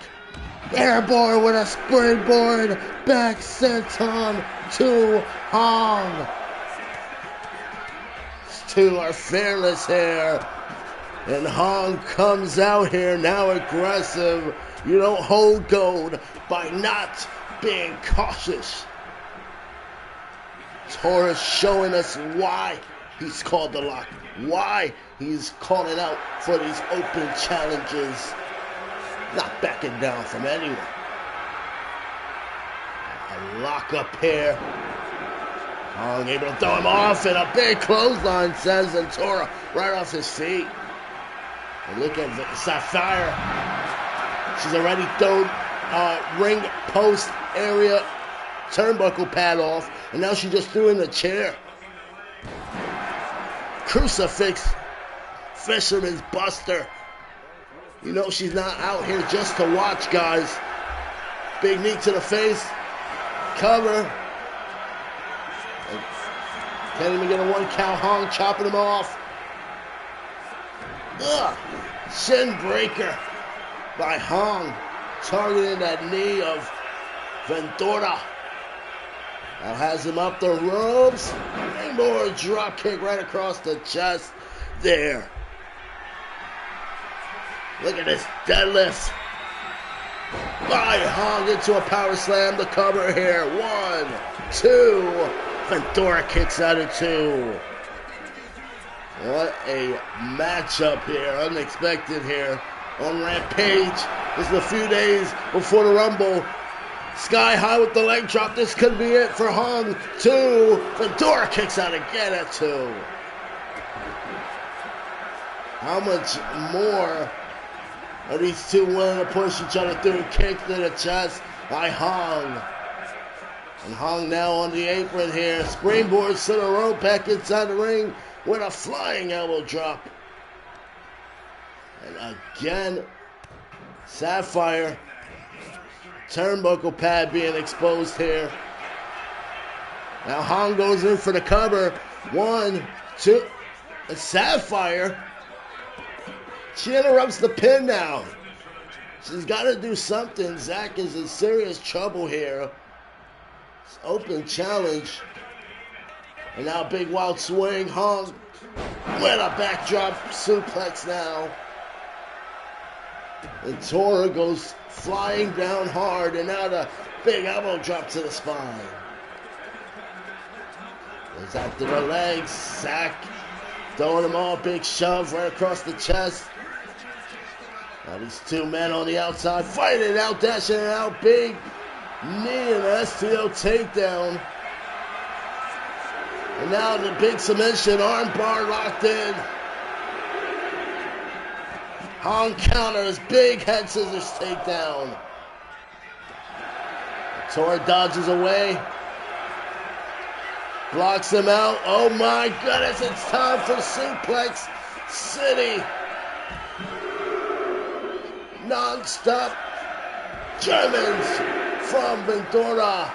airborne with a springboard back senton to Hong. These two are fearless here. And Hong comes out here now aggressive. You don't hold gold by not being cautious. Torres showing us why he's called the lock. Why he's calling out for these open challenges. Not backing down from anyone. A lock up here. Hong able to throw him off, and a big clothesline sends Ventura right off his feet. And look at Sapphire. She's already thrown ring post area turnbuckle pad off, and now she just threw in the chair. Crucifix, Fisherman's Buster. You know she's not out here just to watch, guys. Big knee to the face. Cover. Can't even get a one count. Hong chopping him off. Ugh. Shin breaker by Hong. Targeting that knee of Ventura. Now has him up the ropes. And more drop kick right across the chest there. Look at this deadlift by Hong into a power slam. The cover here. 1, 2. Ventura kicks out of 2. What a matchup here. Unexpected here on Rampage. This is a few days before the Rumble. Sky high with the leg drop. This could be it for Hong. 2. Ventura kicks out again at 2. How much more are these two willing to push each other through? Kick to the chest by Hong. And Hong now on the apron here. Springboards to the rope, back inside the ring with a flying elbow drop. And again, Sapphire. Turnbuckle pad being exposed here. Now Hong goes in for the cover. 1, 2. And Sapphire, she interrupts the pin now. She's got to do something. Zach is in serious trouble here. It's open challenge. And now big wild swing. Hong with a backdrop suplex now. And Tora goes flying down hard. And now the big elbow drop to the spine. Goes after the legs. Zach throwing them all. Big shove right across the chest. Now these two men on the outside fighting out, dashing out. Big knee and an STO takedown. And now the big submission, arm bar locked in. Hong counters, big head scissors takedown. Tora dodges away. Blocks him out. Oh my goodness, it's time for Suplex City. Non-stop Germans from Ventura.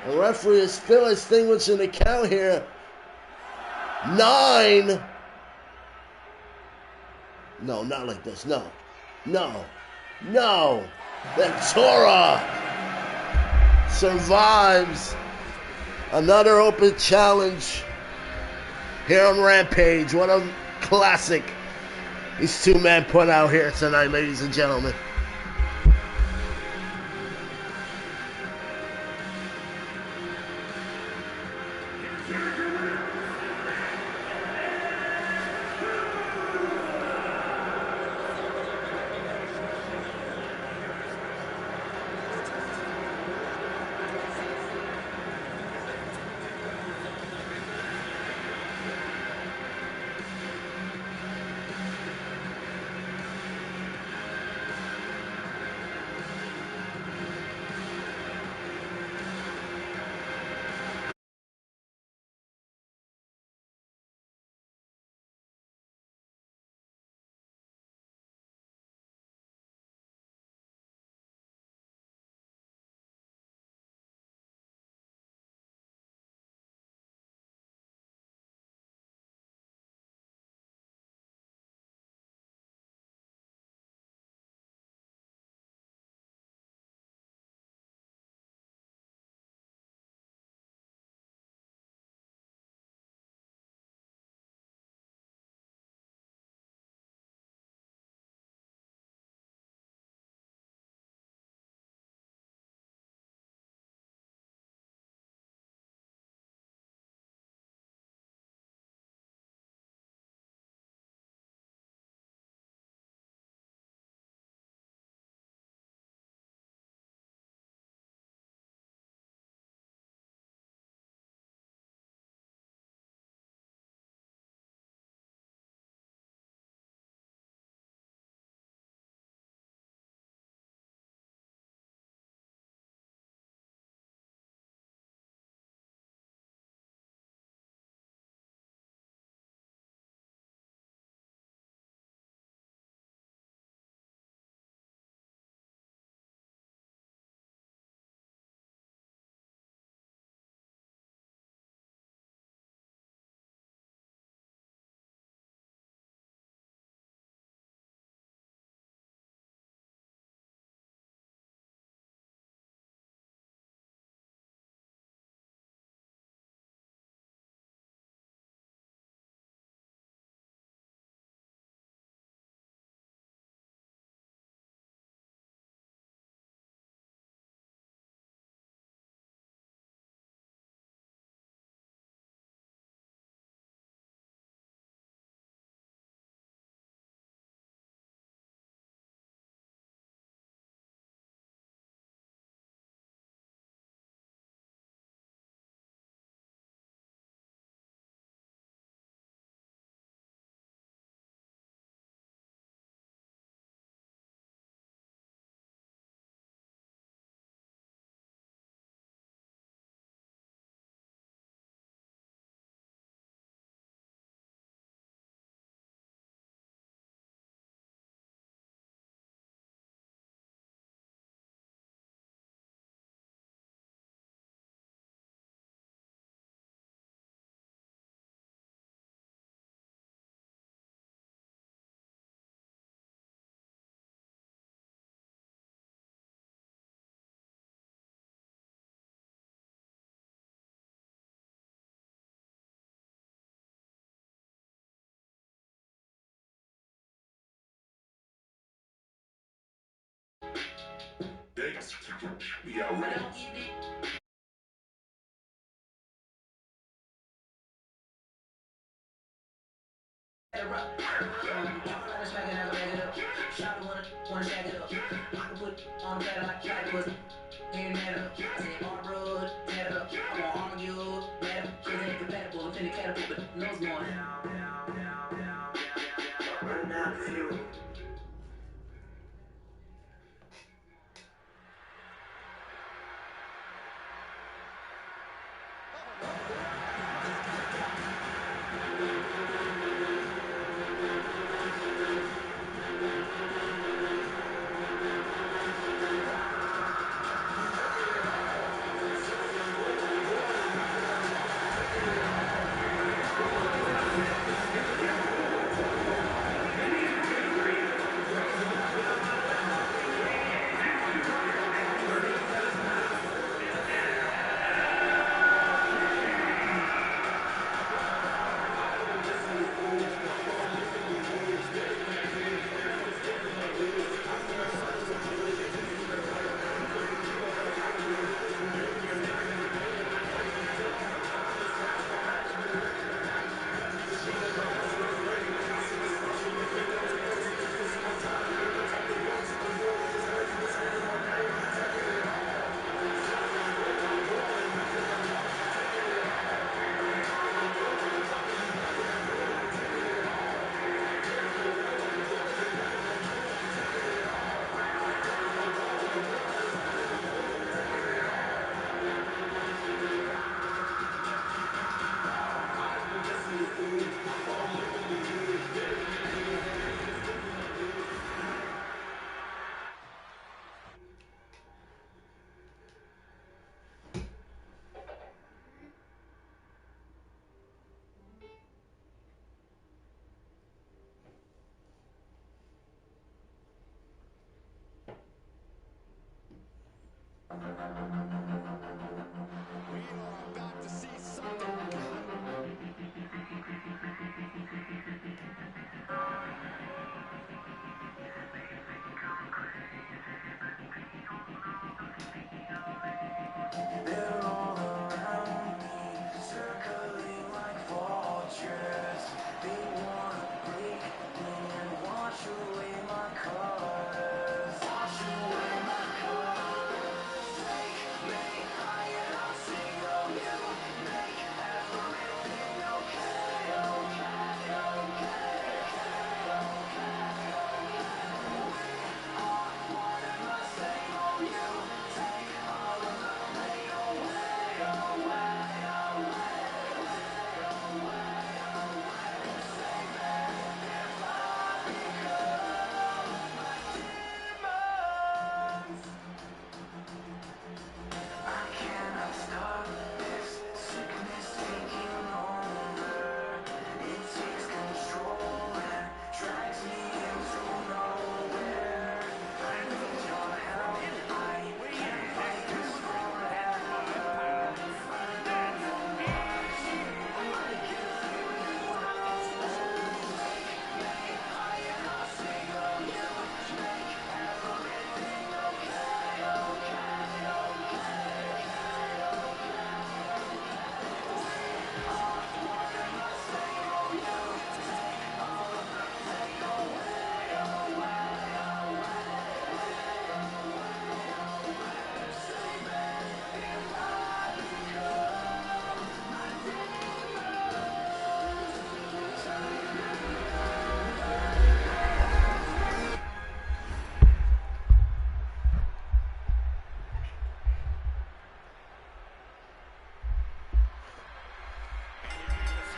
The referee is still extinguishing the count here. 9. No, not like this. No. No. No. Ventura survives another open challenge here on Rampage. What a classic these two men put out here tonight, ladies and gentlemen.
Thanks. We are ready. Wanna shag it up. I can put on the platter like platypus. Hearing that up. I said, road, tat it up. I won't argue, let him. Cause ain't compatible. I'm finna catapult, but nose going. Running out of fuel.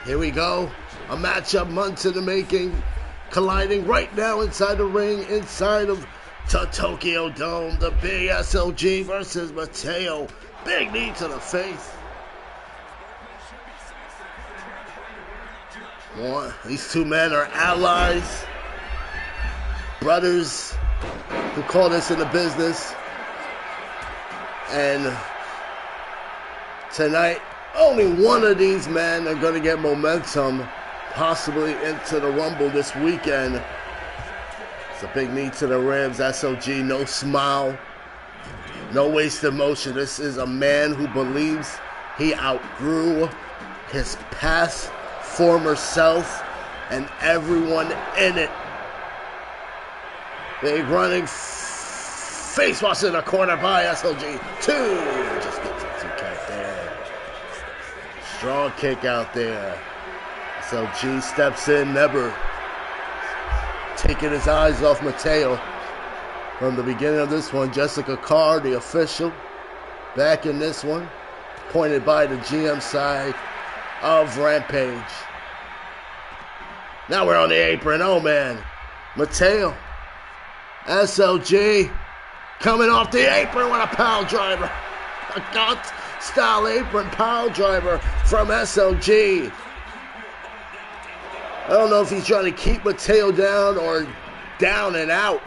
Here we go. A matchup months in the making. Colliding right now inside the ring, inside of the Tokyo Dome. The big SLG versus Mateo. Big knee to the face. These two men are allies, brothers who call this in the business. And tonight, only one of these men are going to get momentum, possibly into the Rumble this weekend. It's a big knee to the ribs. SLG, no smile, no wasted motion. This is a man who believes he outgrew his past former self and everyone in it. Big running face wash in the corner by SLG. Two. Just gets a two count there. Strong kick out there. SLG steps in, never taking his eyes off Mateo. From the beginning of this one, Jessica Carr, the official, back in this one, pointed by the GM side of Rampage. Now we're on the apron. Oh man, Mateo, SLG coming off the apron with a power driver, a gut style apron power driver from SLG. I don't know if he's trying to keep Mateo down or down and out.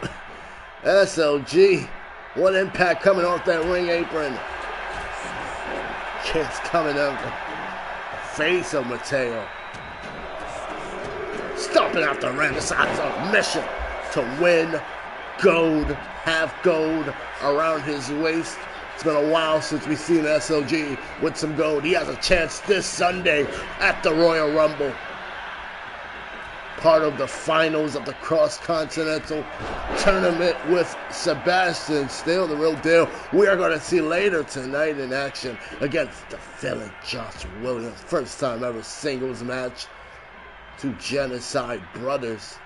SLG, one impact coming off that ring apron. Kicks coming up the face of Mateo. Stomping out the ring. This is a mission to win gold, have gold around his waist. It's been a while since we've seen SLG with some gold. He has a chance this Sunday at the Royal Rumble. Part of the finals of the Cross-Continental Tournament with Sebastian. Still the real deal. We are going to see later tonight in action against the Philly Josh Williams. First time ever singles match. Two genocide brothers.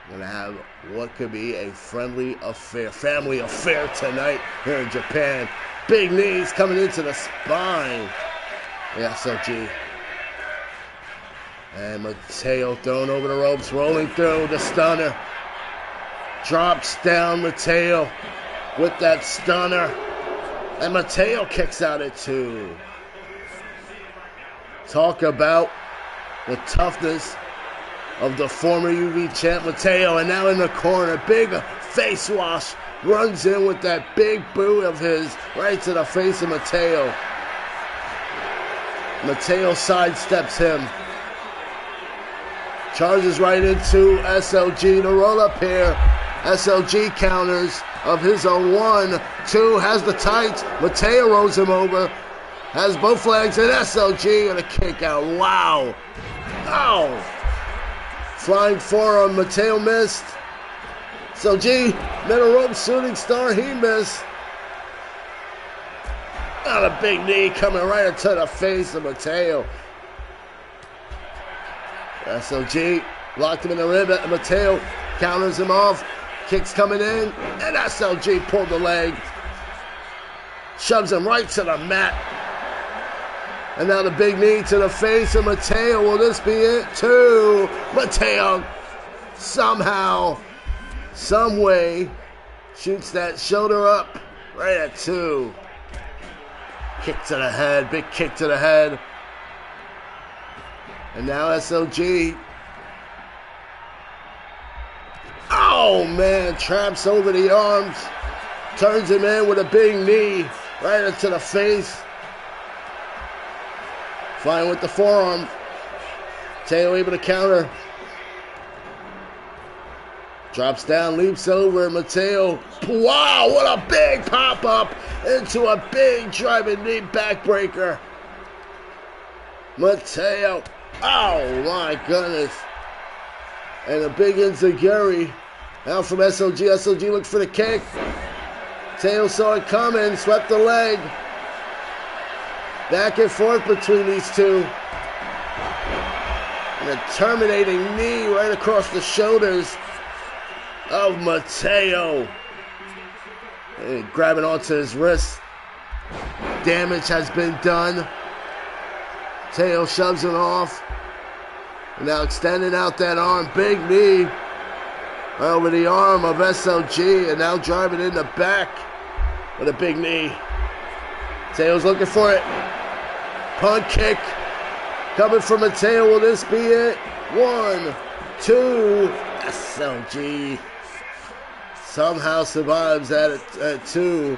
Going to have what could be a friendly affair, family affair tonight here in Japan. Big knees coming into the spine. The SLG. And Mateo thrown over the ropes, rolling through the stunner. Drops down Mateo with that stunner. And Mateo kicks out at two. Talk about the toughness of the former UV champ Mateo. And now in the corner, big face wash. Runs in with that big boot of his right to the face of Mateo. Mateo sidesteps him. Charges right into SLG. The roll up here. SLG counters of his own. 1, 2, has the tights. Mateo rolls him over. Has both legs and SLG and a kick out. Wow. Ow. Flying forearm. Mateo missed. SLG, middle rope shooting star. He missed. Not a big knee coming right into the face of Mateo. SLG locked him in the rib. Mateo counters him off. Kicks coming in. And SLG pulled the leg. Shoves him right to the mat. And now the big knee to the face of Mateo. Will this be it? 2. Mateo somehow, some way, shoots that shoulder up right at 2. Kick to the head. Big kick to the head. And now SLG. Oh, man. Traps over the arms. Turns him in with a big knee right into the face. Flying with the forearm. Mateo able to counter. Drops down, leaps over. Mateo. Wow, what a big pop-up into a big driving knee backbreaker. Mateo. Oh, my goodness. And a big enziguri out from SLG. SLG looks for the kick. Mateo saw it coming, swept the leg. Back and forth between these two. And a terminating knee right across the shoulders of Mateo. And grabbing onto his wrist. Damage has been done. Mateo shoves it off. And now extending out that arm. Big knee over the arm of SLG. And now driving in the back with a big knee. Mateo's looking for it. Punt kick coming from Mateo. Will this be it? 1, 2. SLG somehow survives at 2.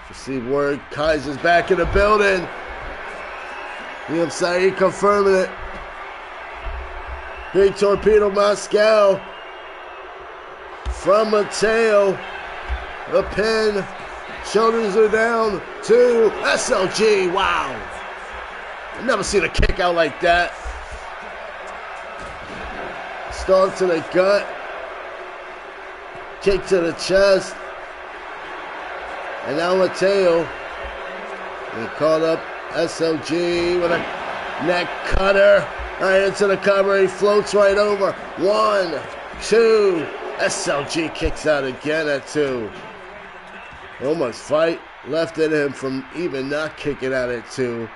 Receive word. Kaiser's back in the building. Liam Saeed confirming it. Big torpedo Moscow from Mateo. The pin. Shoulders are down to SLG. Wow. I've never seen a kick out like that. Start to the gut. Kick to the chest. And now Mateo. He caught up SLG with a neck cutter. Right into the cover. He floats right over. 1, 2. SLG kicks out again at 2. Almost fight left in him from even not kicking out at 2.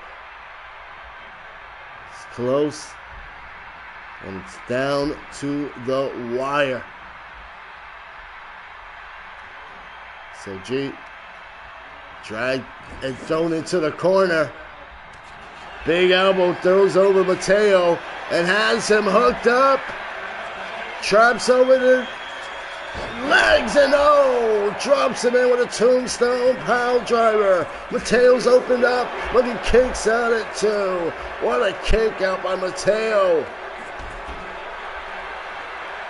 It's close. And it's down to the wire. SLG dragged and thrown into the corner. Big elbow throws over Mateo and has him hooked up. Traps over the legs and drops him in with a tombstone pile driver. Mateo's opened up, but he kicks out at 2. What a kick out by Mateo.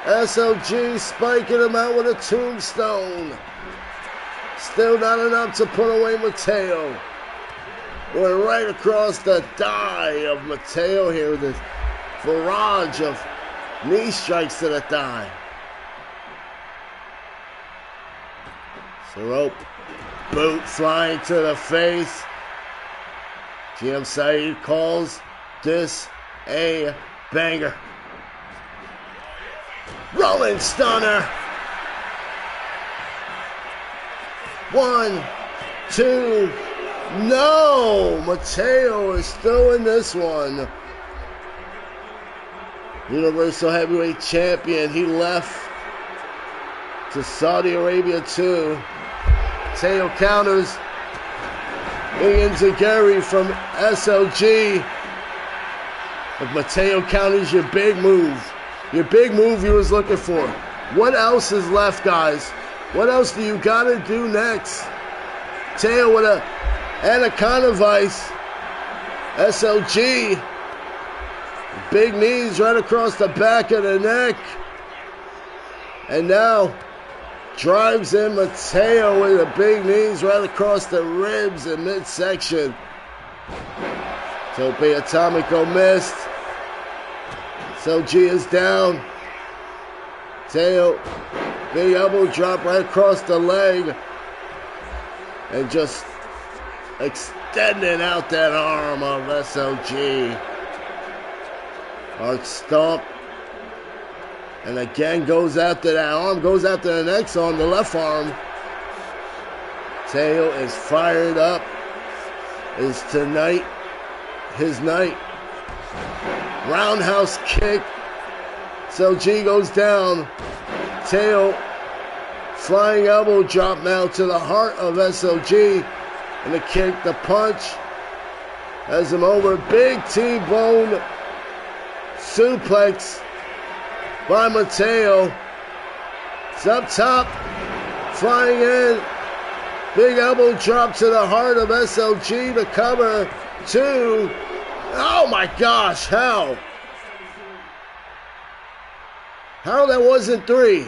SLG spiking him out with a tombstone. Still not enough to put away Mateo. We're right across the thigh of Mateo here with this barrage of knee strikes to the thigh. Rope boot flying to the face. GM Saeed calls this a banger. Rolling stunner. 1, 2. No! Mateo is still in this one. Universal Heavyweight Champion. He left to Saudi Arabia too. Mateo counters. Big Enziguri from SLG. If Mateo counters your big move you was looking for. What else is left, guys? What else do you gotta do next? Mateo with a anaconda vice. SLG. Big knees right across the back of the neck. And now drives in Mateo with the big knees right across the ribs and midsection. Tope Atomico missed. SLG is down. Mateo, big elbow drop right across the leg. And just extending out that arm of SLG. Hard stomp. And again goes after that arm, goes after the next arm, the left arm. Mateo is fired up. Is tonight his night. Roundhouse kick. SLG goes down. Mateo flying elbow drop now to the heart of SLG. And the kick, the punch has him over. Big T-bone suplex by Mateo. It's up top, flying in. Big elbow drop to the heart of SLG to cover 2. Oh my gosh, how? How that wasn't 3?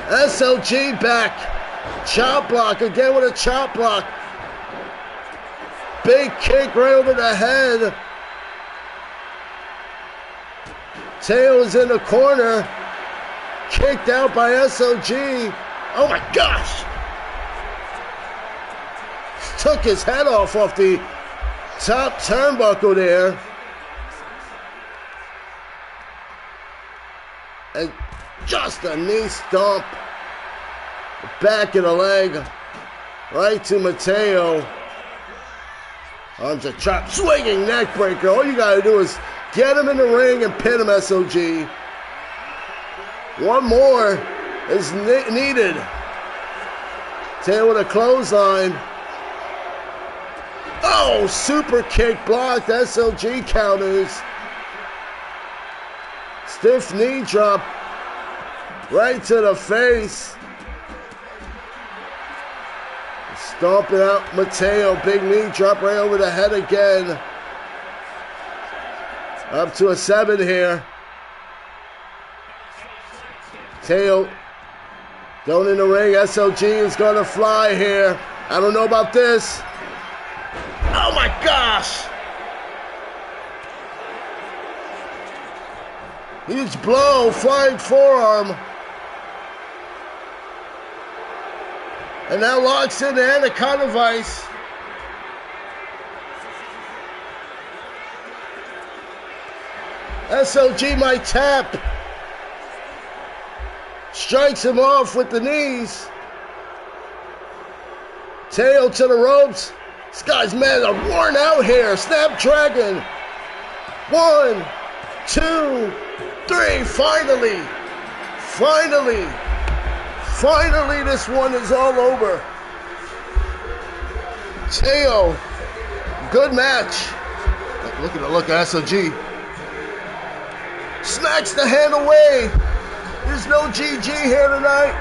SLG back. Chop block, again with a chop block. Big kick right over the head. Tails in the corner. Kicked out by SLG. Oh my gosh. Took his head off the top turnbuckle there. And just a knee stomp. Back of the leg. Right to Mateo. Arms a chop, swinging neck breaker. All you got to do is get him in the ring and pin him, SOG. One more is needed. Tail with a clothesline. Oh, super kick blocked. SOG counters. Stiff knee drop right to the face. Stomping out Mateo. Big knee drop right over the head again. Up to a 7 here. Mateo going in the ring. SOG is going to fly here. I don't know about this. Oh my gosh. Huge blow, flying forearm. And now locks in the Anaconda Vice. SOG might tap. Strikes him off with the knees. Tail to the ropes. This guy's man are worn out here. Snapdragon. 1, 2, 3. Finally, this one is all over. Teo, good match. Look at SOG. Smacks the hand away. There's no GG here tonight.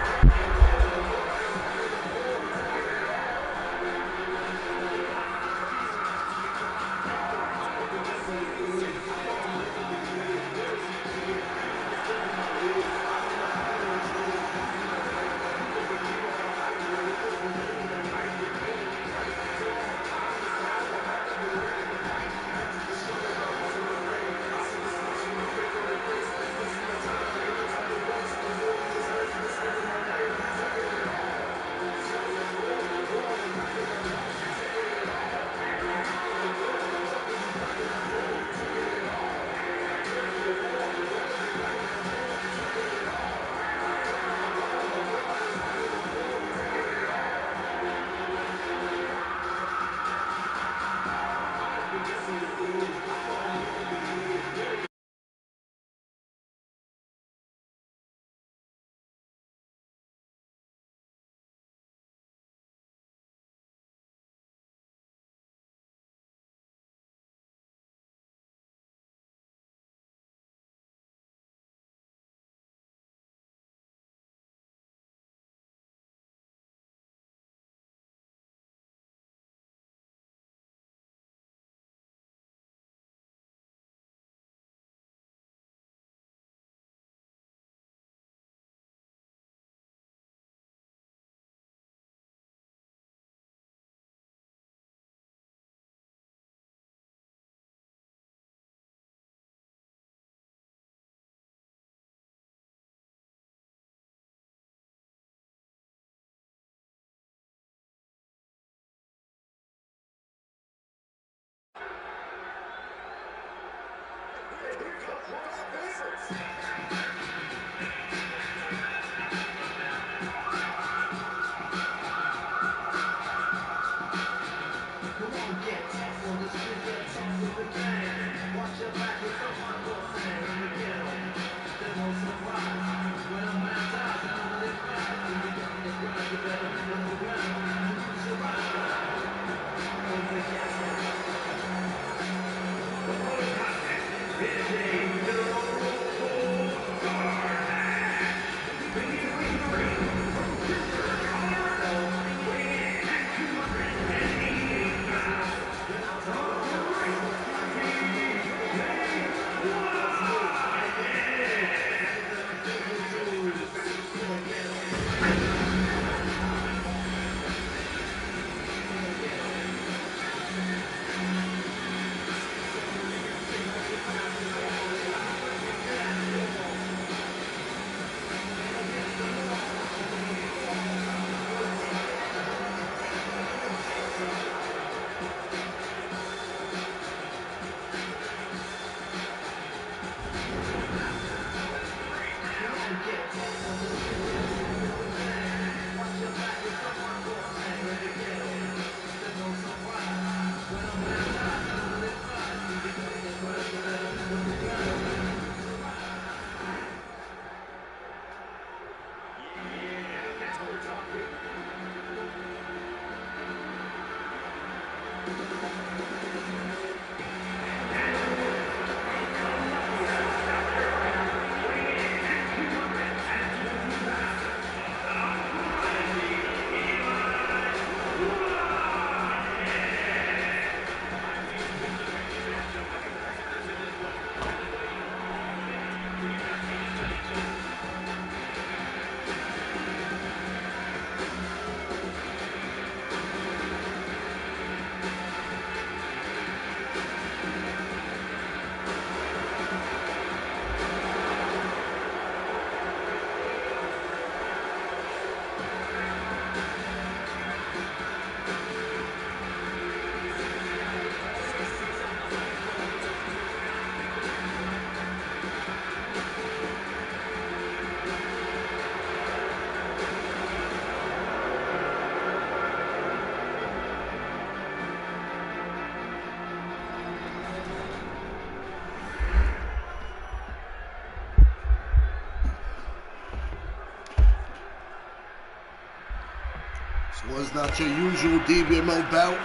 This was not your usual DBMO bout.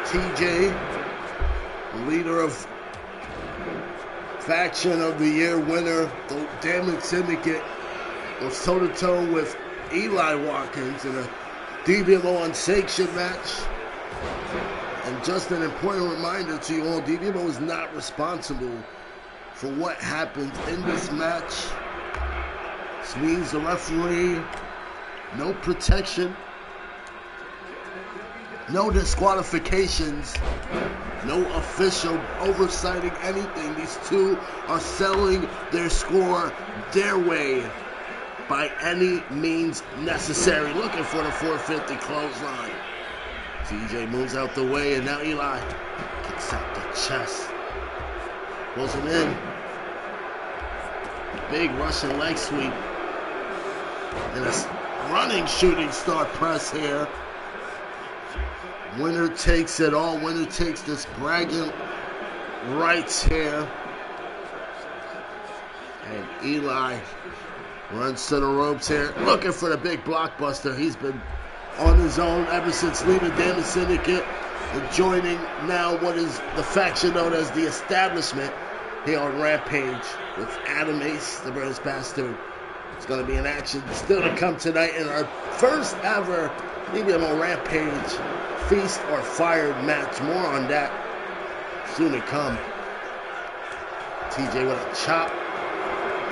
TJ, the leader of Faction of the Year winner, the Damage Syndicate, goes toe-to-toe with Eli Watkins in a DBMO unsanctioned match. And just an important reminder to you all, DBMO is not responsible for what happened in this match. This means the referee, no protection, no disqualifications, no official oversighting anything. These two are selling their score their way by any means necessary. Looking for the 450 clothesline. TJ moves out the way, and now Eli kicks out the chest. Pulls him in. Big Russian leg sweep. And a running shooting star press here. Winner takes it all. Winner takes this bragging rights here. And Eli runs to the ropes here, looking for the big blockbuster. He's been on his own ever since leaving Damage Syndicate and joining now what is the faction known as the Establishment here on Rampage with Adam Ace, the British Bastard. It's going to be in action still to come tonight in our first ever DBMO Rampage Feast or Fired match. More on that soon to come. TJ with a chop.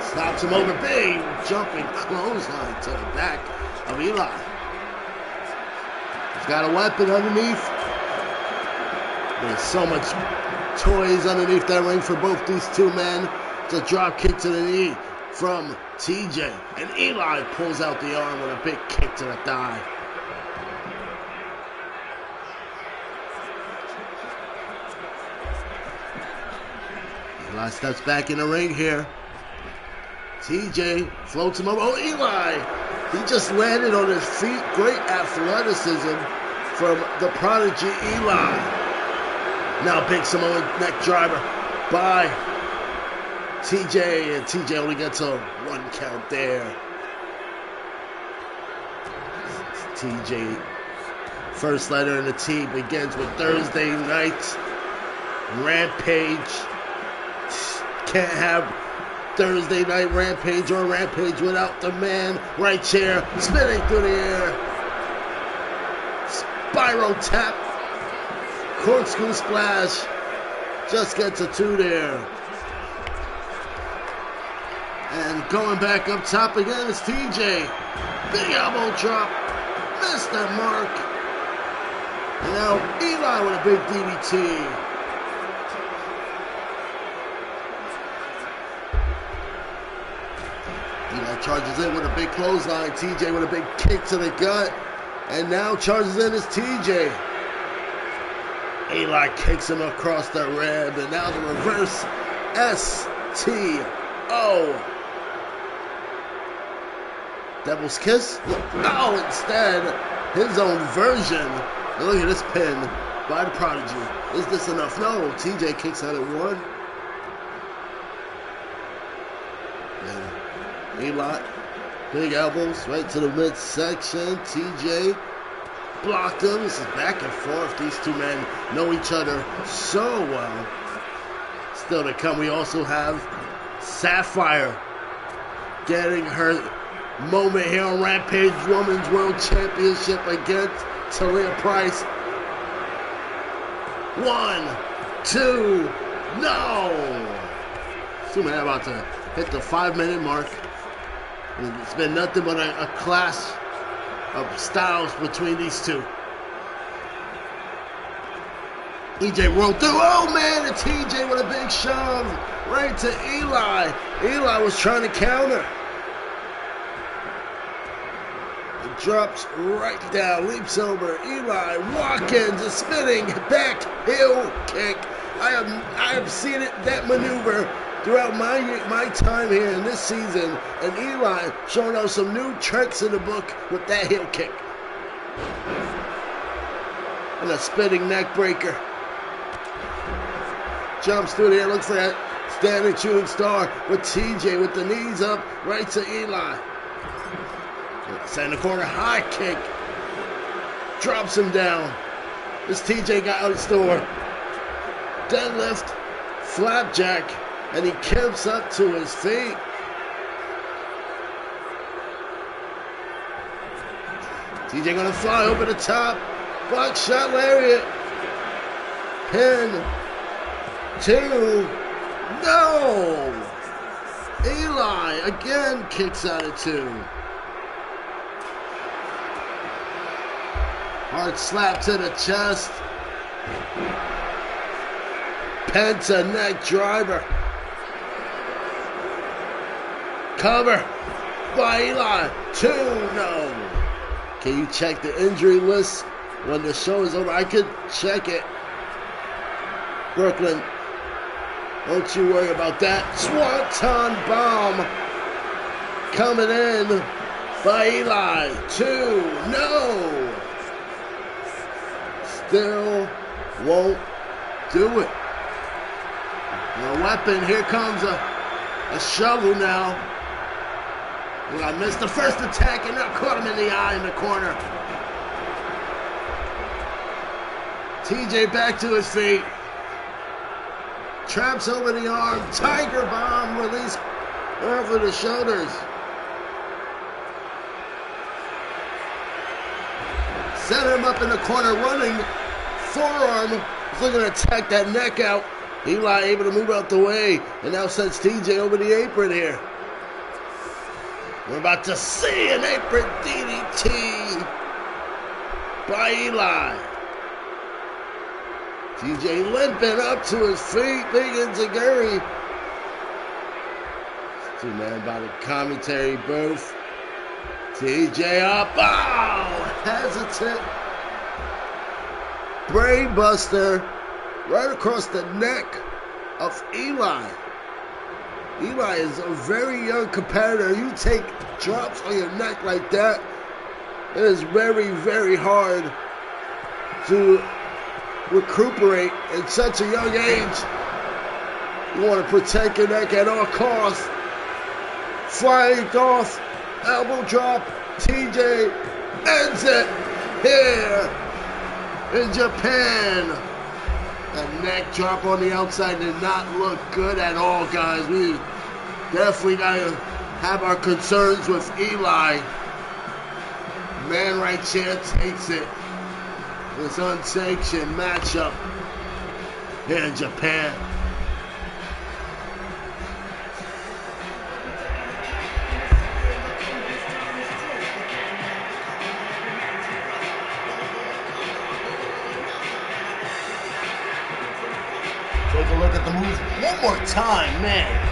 Stops him over. Big jumping clothesline to the back of Eli. He's got a weapon underneath. There's so much toys underneath that ring for both these two men. It's a drop kick to the knee from TJ. And Eli pulls out the arm with a big kick to the thigh. Eli steps back in the ring here. TJ floats him over. Oh, Eli! He just landed on his feet. Great athleticism from the prodigy Eli. Now big Samoan neck driver by TJ. And TJ only gets a 1 count there. TJ, first letter in the T begins with Thursday night Rampage. Can't have Thursday night Rampage or Rampage without the man right here, spinning through the air. Spiral tap. Corkscrew splash. Just gets a 2 there. And going back up top again is TJ. Big elbow drop. Missed that mark. And now Eli with a big DDT. Eli charges in with a big clothesline. TJ with a big kick to the gut. And now charges in is TJ. Eli kicks him across the rib. And now the reverse S-T-O. Devil's Kiss? Oh, instead, his own version. And look at this pin by the Prodigy. Is this enough? No. TJ kicks out at 1. And Eli, big elbows right to the midsection. TJ blocked him. This is back and forth. These two men know each other so well. Still to come, we also have Sapphire getting her moment here on Rampage Women's World Championship against Talia Price. 1, 2, no! Two men about to hit the 5-minute mark. And it's been nothing but a clash of styles between these two. EJ rolled through. Oh man, and TJ with a big shove right to Eli. Eli was trying to counter. It drops right down, leaps over. Eli Watkins, a spinning back heel kick. I have seen that maneuver throughout my time here in this season, and Eli showing us some new tricks in the book with that heel kick. And a spinning neck breaker. Jumps through there, looks for that standing shooting star with TJ with the knees up right to Eli. Send the corner high kick drops him down. This TJ got out of store. Deadlift, flapjack, and he kicks up to his feet. TJ gonna fly over the top. Buckshot lariat. Pin. 2. No! Eli again kicks out of 2. Hard slap to the chest. Penta neck driver. Cover by Eli. 2. No. Can you check the injury list when the show is over? I could check it. Brooklyn, don't you worry about that. Swanton bomb coming in by Eli. 2. No. Still won't do it. No weapon. Here comes a shovel now. Well, I missed the first attack and now caught him in the eye in the corner. TJ back to his feet. Traps over the arm. Tiger bomb release over the shoulders. Set him up in the corner, running forearm. He's looking to attack that neck out. Eli able to move out the way and now sends TJ over the apron here. We're about to see an apron DDT by Eli. TJ limping up to his feet, big enziguri. Two-man by the commentary booth. TJ up, oh, hesitant. Brain buster right across the neck of Eli. Eli is a very young competitor. You take drops on your neck like that, it is very, very hard to recuperate at such a young age. You want to protect your neck at all costs. Flying off, elbow drop, TJ ends it here in Japan. That neck drop on the outside did not look good at all, guys. We definitely got to have our concerns with Eli. Man right chair takes it. This unsanctioned matchup here in Japan. Take a look at the move one more time, man.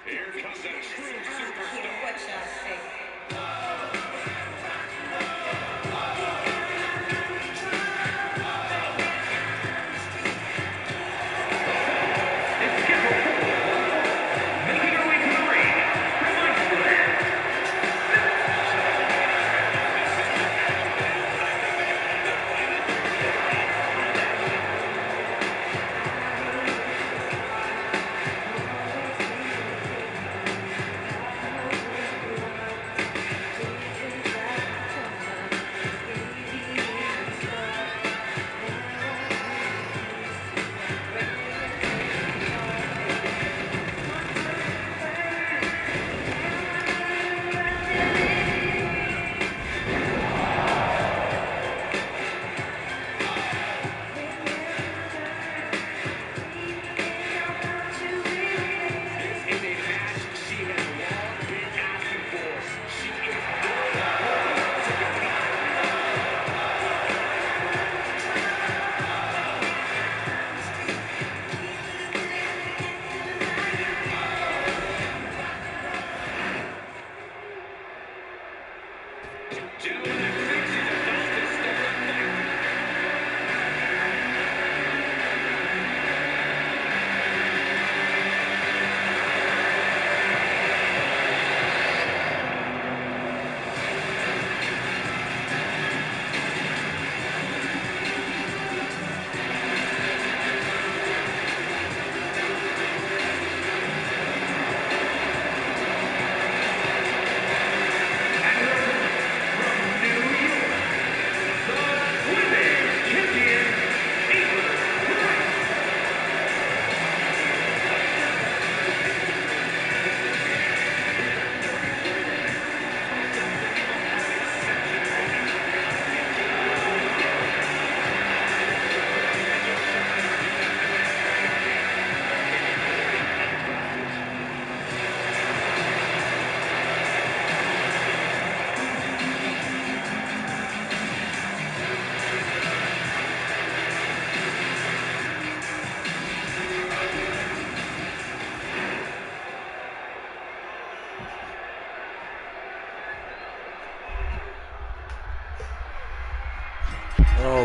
Here comes a true superstar.
What shall I say?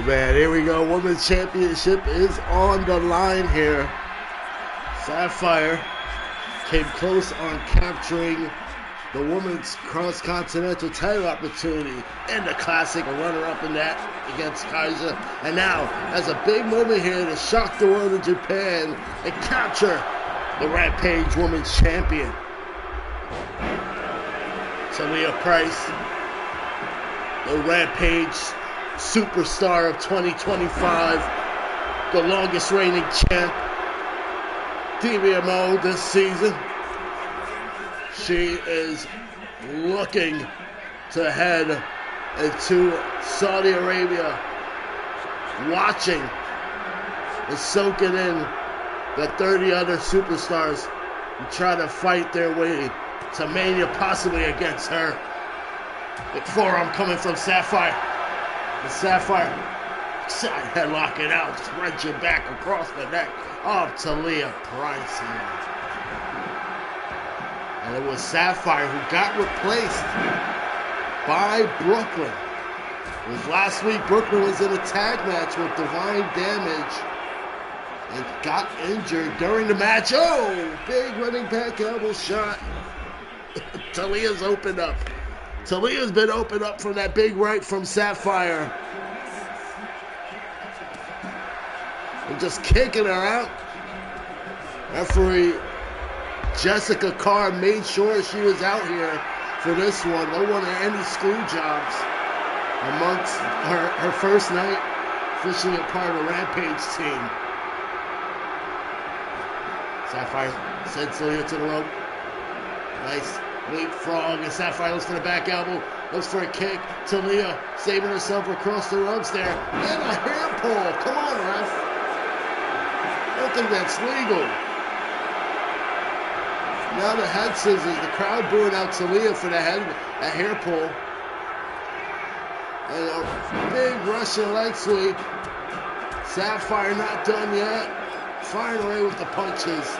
man, here we go. Women's Championship is on the line here. Sapphire came close on capturing the Women's Cross-Continental title opportunity in the Classic, a runner-up in that against Kaiser. And now has a big moment here to shock the world of Japan and capture the Rampage Women's Champion. Talia Price, the Rampage superstar of 2025, the longest reigning champ, DBMO this season. She is looking to head into Saudi Arabia, watching and soaking in the 30 other superstars who try to fight their way to Mania, possibly against her. Big forearm coming from Sapphire. The Sapphire side headlock it out, wrenching back across the neck of Talia Price here. And it was Sapphire who got replaced by Brooklyn. It was last week. Brooklyn was in a tag match with Divine Damage and got injured during the match. Oh, big running back elbow shot. Talia's opened up. Talia's been opened up from that big right from Sapphire. And just kicking her out. Referee Jessica Carr made sure she was out here for this one. No one had any screw jobs amongst her first night officially a part of the Rampage team. Sapphire sends Talia to the rope. Nice leapfrog, and Sapphire looks for the back elbow, looks for a kick. Talia saving herself across the ropes there. And a hair pull. Come on, ref. I don't think that's legal. Now the head scissors, the crowd booing out Talia for the hair pull. And a big Russian leg sweep. Sapphire not done yet. Firing away with the punches.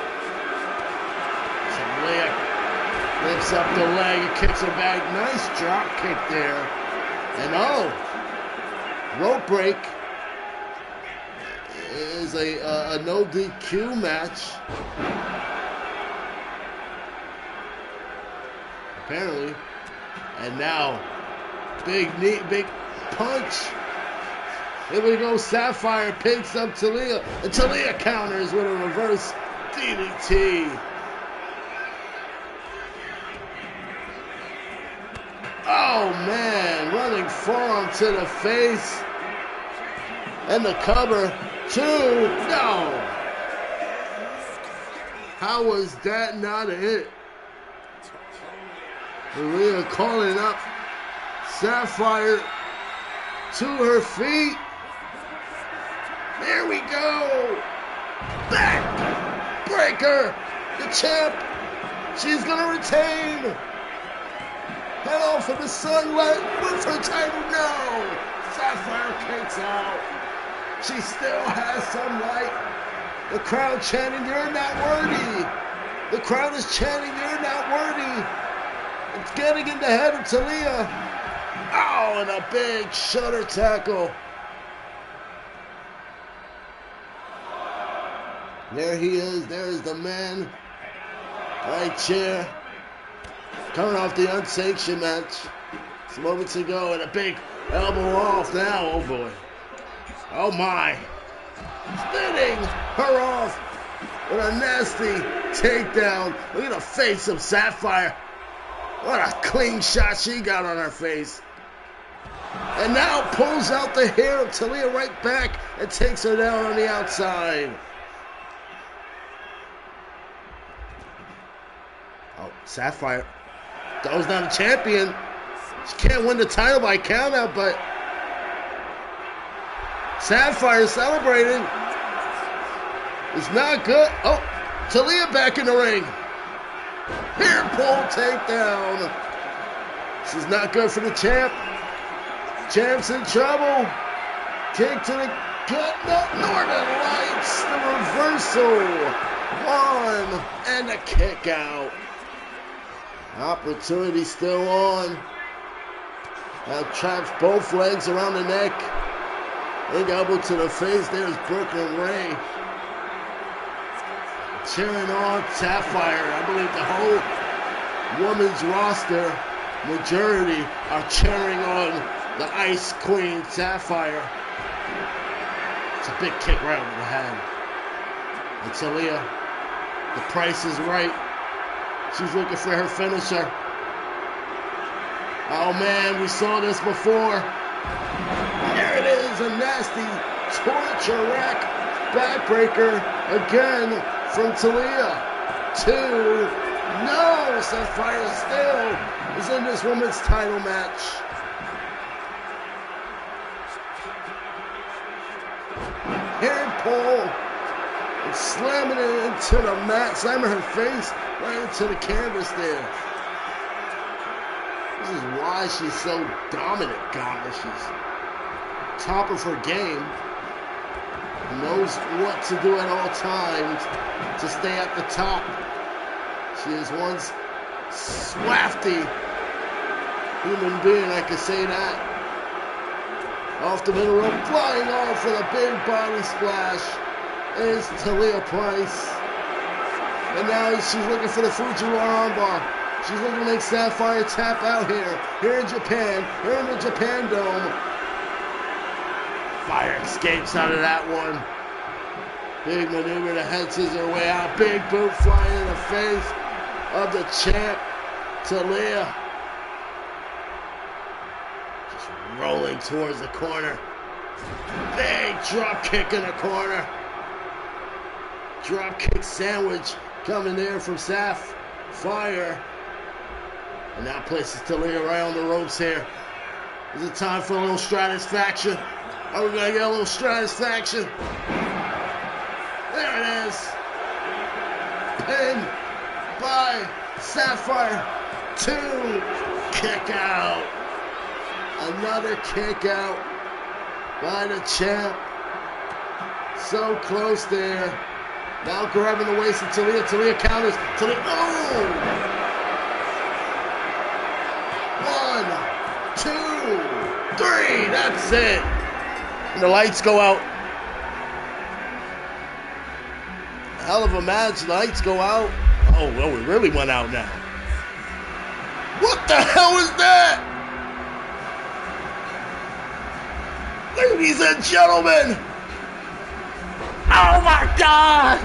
Talia lifts up the leg and kicks her back. Nice drop kick there. And rope break is a no DQ match. Apparently. And now, big knee, big punch. Here we go. Sapphire picks up Talia, and Talia counters with a reverse DDT. Oh man, running forearm to the face. And the cover. 2. No. How was that not a hit? Talia calling up Sapphire to her feet. There we go. Back breaker. The champ. She's going to retain. Head off in the sunlight with her title. No. Sapphire kicks out. She still has some light. The crowd chanting, "You're not worthy." The crowd is chanting, "You're not worthy." It's getting in the head of Talia. Oh, and a big shutter tackle. There he is. There's the man. Right here. Coming off the unsanctioned match. Some moments ago. And a big elbow off now. Oh, boy. Oh, my. Spinning her off with a nasty takedown. Look at the face of Sapphire. What a clean shot she got on her face. And now pulls out the hair of Talia right back and takes her down on the outside. Oh, Sapphire. Throws down the champion. She can't win the title by countout, but Sapphire celebrating. It's not good. Oh, Talia back in the ring. Hair pull takedown. This is not good for the champ. Champ's in trouble. Kick to the gut. No, Northern Lights. The reversal. 1 and a kick out. Opportunity still on. Now traps both legs around the neck. Big elbow to the face. There's Brooklyn Ray cheering on Sapphire. I believe the whole women's roster, majority, are cheering on the Ice Queen Sapphire. It's a big kick right over the head. And Talia, the price is right. She's looking for her finisher. Oh man, we saw this before. There it is, a nasty torture rack backbreaker again from Talia. 2. No, Sapphire still is in this women's title match. Hand pull and slamming it into the mat, slamming her face right into the canvas there. This is why she's so dominant, guys. She's top of her game. Knows what to do at all times to stay at the top. She is one swafty human being, I can say that. Off the middle rope, flying off for the big body splash is Talia Price. And now she's looking for the Fujiwara armbar. She's looking to make Sapphire tap out here in Japan, here in the Japan Dome. Fire escapes out of that one. Big maneuver, the head scissors her way out. Big boot flying in the face of the champ, Talia. Just rolling towards the corner. Big drop kick in the corner. Drop kick sandwich coming there from Sapphire. And now places Talia right on the ropes here. Is it time for a little stratisfaction? Are we going to get a little stratisfaction? There it is. Pin by Sapphire. 2. Kick out. Another kick out by the champ. So close there. Now grabbing the waist of Talia. Talia counters. Talia. Oh! 1, 2, 3. That's it. And the lights go out. Hell of a match. The lights go out. Oh, well, we really went out now. What the hell is that? Ladies and gentlemen. Oh my God.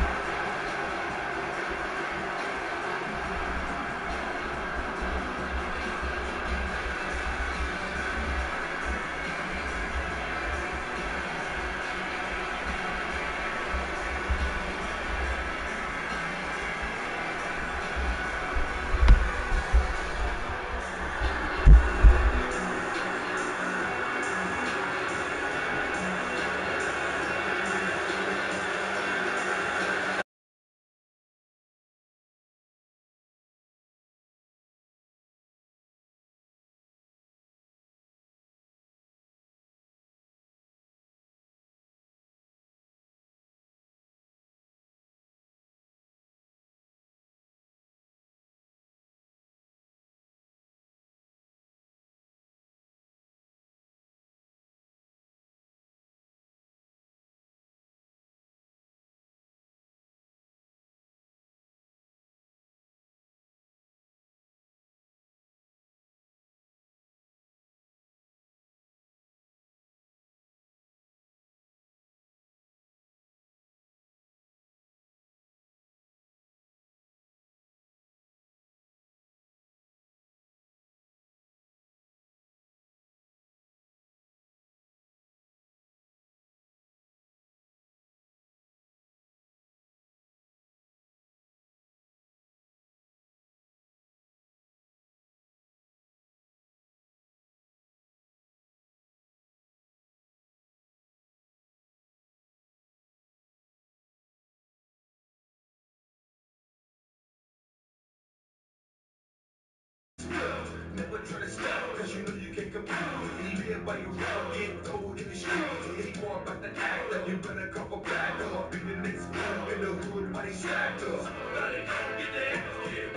Never try to stop, cause you know you can't compete. Live by your route, get cold in the street. Ain't more about the act, that you better cover back up. Be the next one in the hood, mighty stacked up. Somebody gon' get their ass kicked.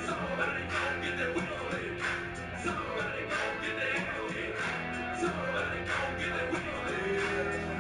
Somebody gon' get their wheels lit. Somebody gon' get their ass kicked. Somebody gon' get their wheels lit.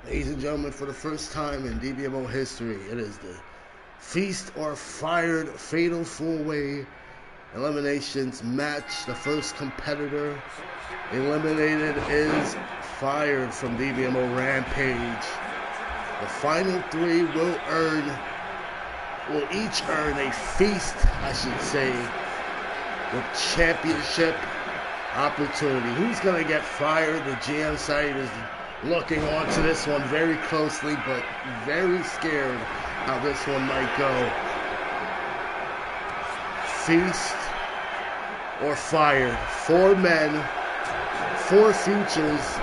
Ladies and gentlemen, for the first time in DBMO history, it is the Feast or Fired Fatal 4-Way Eliminations match. The first competitor eliminated is fired from DBMO Rampage. The final three will each earn a feast, I should say, with championship opportunity. Who's going to get fired? The GM side is looking onto this one very closely, but very scared how this one might go. Feast or fired. 4 men, 4 futures.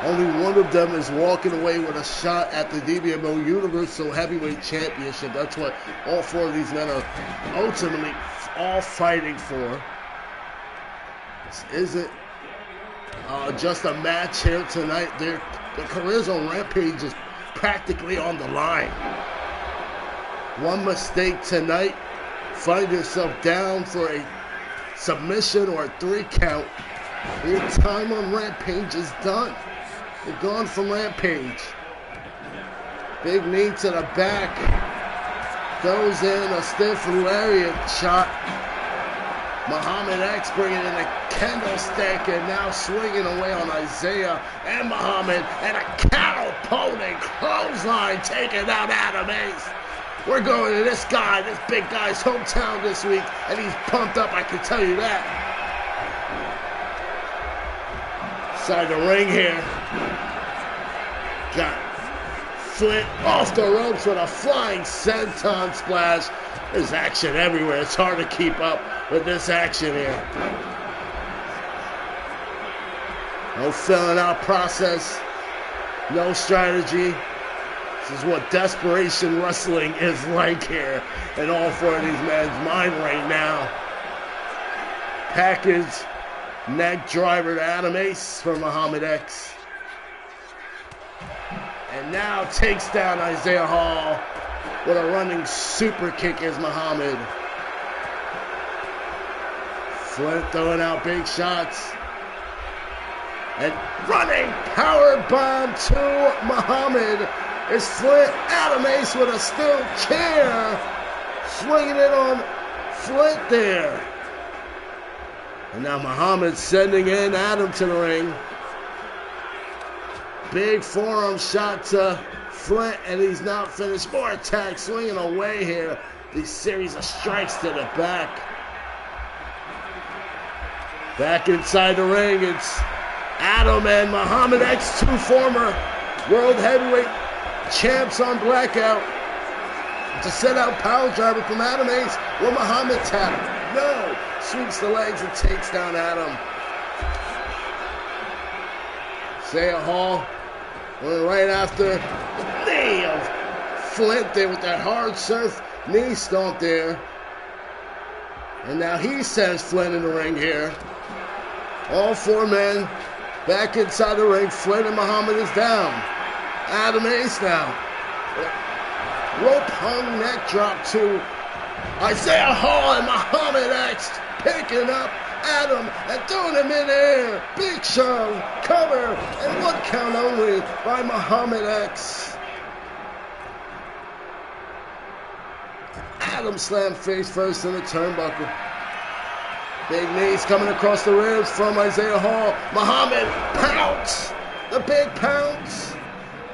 Only one of them is walking away with a shot at the DBMO Universal Heavyweight Championship. That's what all 4 of these men are ultimately all fighting for. This isn't just a match here tonight. Their careers on Rampage is practically on the line. One mistake tonight, find yourself down for a submission or a 3 count. Your time on Rampage is done. You're gone from Rampage. Big knee to the back. Goes in a stiff lariat shot. Muhammad X bringing in a candlestick and now swinging away on Isaiah and Muhammad, and a catapulting clothesline taking out Adam Ace. We're going to this big guy's hometown this week, and he's pumped up, I can tell you that. Inside the ring here. Got Flint off the ropes with a flying senton splash. There's action everywhere. It's hard to keep up with this action here. No filling out process. No strategy. This is what desperation wrestling is like here in all 4 of these men's mind right now. Package neck driver to Adam Ace for Muhammad X. And now takes down Isaiah Hall with a running super kick as Muhammad. Flint throwing out big shots. And running power bomb to Muhammad is Flint. Adam Ace with a steel chair. Swinging it on Flint there. And now Muhammad sending in Adam to the ring. Big forearm shot to Flint, and he's not finished. More attack, swinging away here. These series of strikes to the back. Back inside the ring, it's Adam and Muhammad X, 2 former world heavyweight champs on Blackout. It's a set-out power driver from Adam Ace. Will Muhammad tap? No. Sweeps the legs and takes down Adam. Isaiah Hall went right after the knee of Flint there with that hard surf knee stomp there. And now he sends Flint in the ring here. All 4 men back inside the ring. Flint and Muhammad is down. Adam Ace now. Rope hung neck drop to Isaiah Hall, and Muhammad X picking up Adam and throwing him in air. Big shove, cover, and 1 count only by Muhammad X. Adam slammed face first in the turnbuckle. Big knees coming across the ribs from Isaiah Hall. Muhammad pounce. The big pounce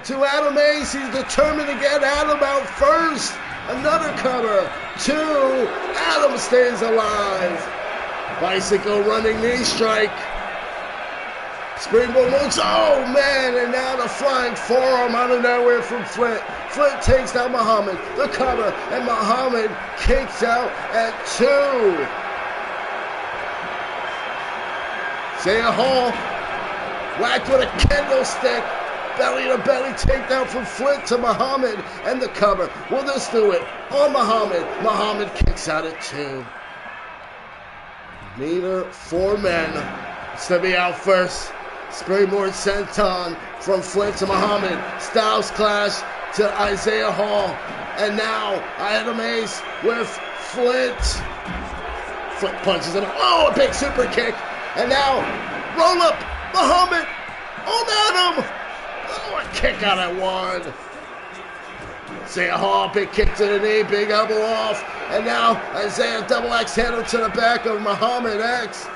to Adam Ace. He's determined to get Adam out first. Another cover. 2. Adam stays alive. Bicycle running knee strike. Springboard moves. Oh, man. And now the flying forearm out of nowhere from Flint. Flint takes down Muhammad. The cover. And Muhammad kicks out at 2. Isaiah Hall whacked with a kendo stick. Belly to belly takedown from Flint to Muhammad. And the cover. Will this do it? On Muhammad. Muhammad kicks out at 2. Neither 4 men is to be out first. Springboard senton from Flint to Muhammad. Styles clash to Isaiah Hall. And now Adam Ace with Flint. Flint punches him. Oh, a big super kick. And now roll up Muhammad on Adam. Oh, a kick out at 1. Isaiah Hall, big kick to the knee, big elbow off. And now Isaiah double axe handle to the back of Muhammad X.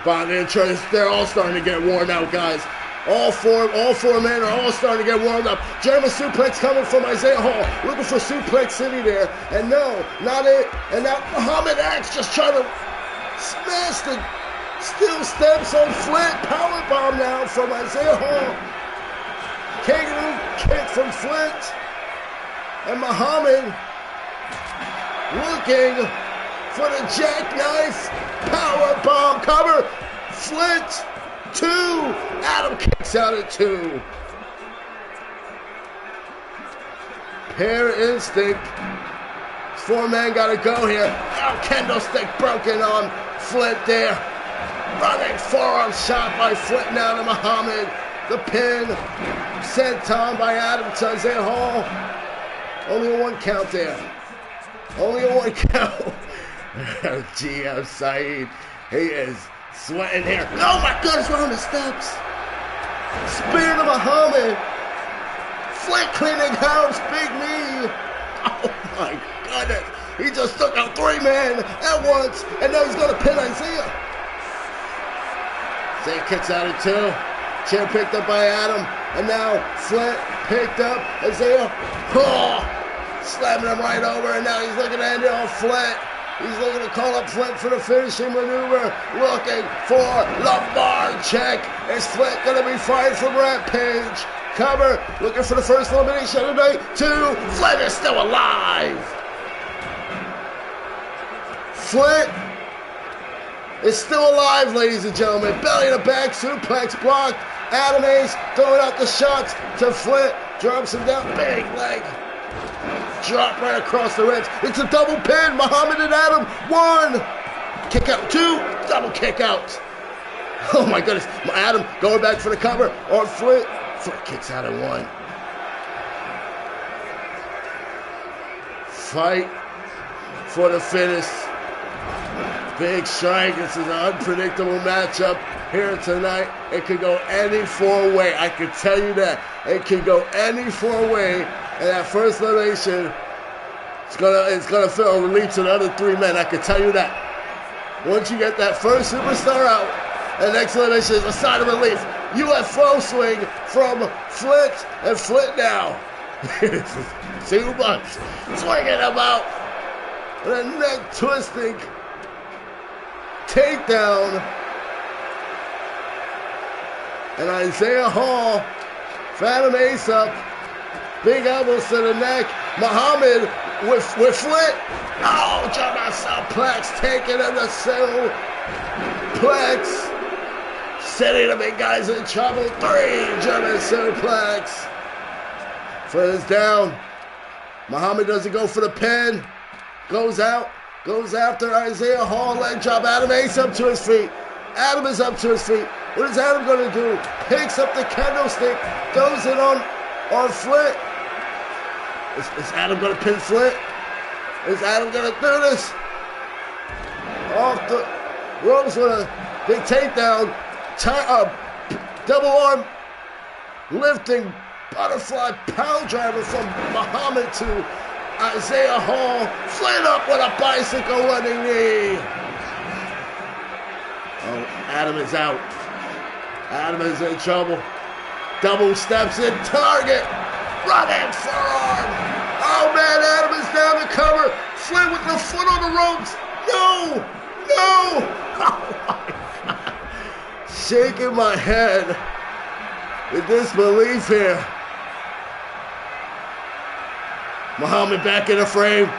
Bonding interest, they're all starting to get worn out, guys. All four men are all starting to get warmed up. German suplex coming from Isaiah Hall. Looking for Suplex City there. And no, not it. And now Muhammad X just trying to smash the steel steps on Flint. Powerbomb now from Isaiah Hall. Kangaroo kick from Flint. And Muhammad looking for the jackknife. Powerbomb cover. Flint 2. Adam kicks out at 2. Pair instinct. 4 men got to go here. Oh, kendo stick broken on Flint there. Running forearm shot by Flint now to Muhammad. The pin sent on by Adam to Isaiah Hall. Only a 1 count there. Only a 1 count. GM Saeed. He is sweating here. Oh my goodness, we're on the steps. Spear to Muhammad. Flint cleaning house. Big knee. Oh my goodness. He just took out 3 men at once. And now he's going to pin Isaiah. Isaiah kicks out at 2. Chair picked up by Adam. And now Flint picked up Isaiah. Oh, slamming him right over. And now he's looking to end it on Flint. He's looking to call up Flint for the finishing maneuver. Looking for lumbar check. Is Flint going to be fired from Rampage? Cover. Looking for the first elimination of the night. 2. Flint is still alive. Flint is still alive, ladies and gentlemen. Belly to back. Suplex blocked. Adam Ace throwing out the shots to Flint. Drops him down. Big leg. Drop right across the ribs. It's a double pin. Muhammad and Adam. 1. Kick out. 2. Double kick out. Oh my goodness. Adam going back for the cover on Flint. Flint kicks out at 1. Fight for the finish. Big strike. This is an unpredictable matchup here tonight. It could go any 4 way. I can tell you that. It can go any 4 way. And that first elimination, it's gonna feel a relief to the other 3 men. I can tell you that. Once you get that first superstar out, the next elimination is a sign of relief. UFO swing from Flint, and Flint now. Single bunch. Swinging him out. And a neck twisting takedown. And Isaiah Hall, Phantom Ace up. Big elbows to the neck. Muhammad with Flint. Oh, German suplex taken in the suplex. Setting the big guys in trouble. 3 German suplex. Flint is down. Muhammad doesn't go for the pin. Goes out. Goes after Isaiah Hall. Leg drop. Adam Ace up to his feet. Adam is up to his feet. What is Adam going to do? Picks up the kendo stick. Throws it on Flint. Is Adam going to pin Flint? Is Adam going to do this? off the ropes with a big takedown. Double arm lifting butterfly power driver from Muhammad to Isaiah Hall. Flint up with a bicycle running knee. Oh, Adam is out. Adam is in trouble. Double steps in, target. Running forearm. Oh man, Adam is down to cover. Flint with the foot on the ropes. No! Oh my God. Shaking my head in disbelief here. Muhammad back in the frame.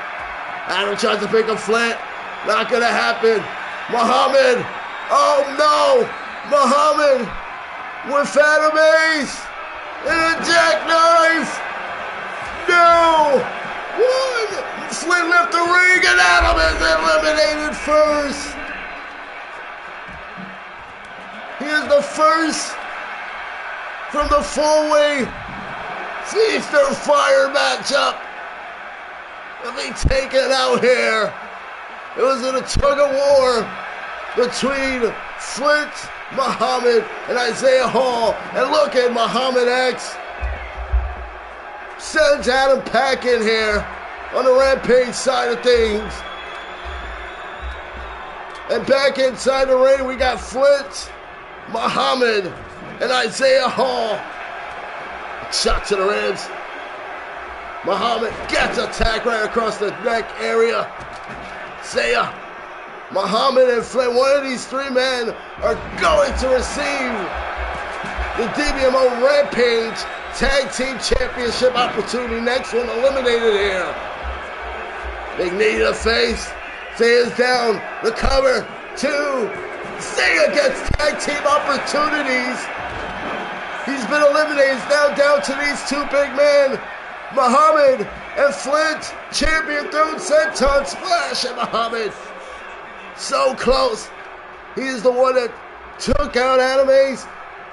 Adam tries to pick up Flint. Not gonna happen. Muhammad. Oh no! Muhammad with Adam Ace and a jackknife. No! One! Flint left the ring and Adam is eliminated first. He is the first from the four-way Feast or Fire matchup to be taken out here. It was in a tug of war between Flint, Muhammad, and Isaiah Hall. And look at Muhammad X. Sends Adam packing here on the Rampage side of things. And back inside the ring, we got Flint, Muhammad, and Isaiah Hall. Shot to the ribs. Muhammad gets attacked right across the neck area. Isaiah, Muhammad, and Flint, one of these three men are going to receive the DBMO Rampage Tag Team Championship opportunity. Next one eliminated here. Big knee to the face. Isaiah's down. The cover. 2. Isaiah gets tag team opportunities. He's been eliminated. He's now down to these two big men. Muhammad and Flint. Champion thrown senton splash at Muhammad. So close. He's the one that took out Adam Ace.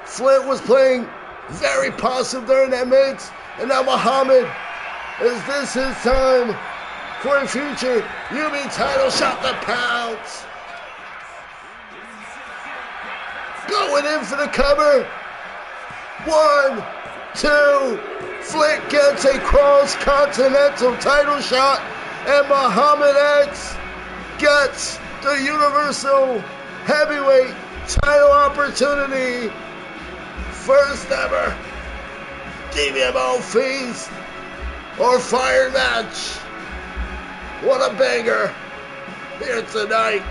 Flint was playing very positive during that mix. And now Muhammad, is this his time for a future UB title shot to pounce? Going in for the cover. 1, 2. Flint gets a cross-continental title shot. And Muhammad X gets the Universal Heavyweight title opportunity. First ever DBMO Feast or Fire match. What a banger here tonight.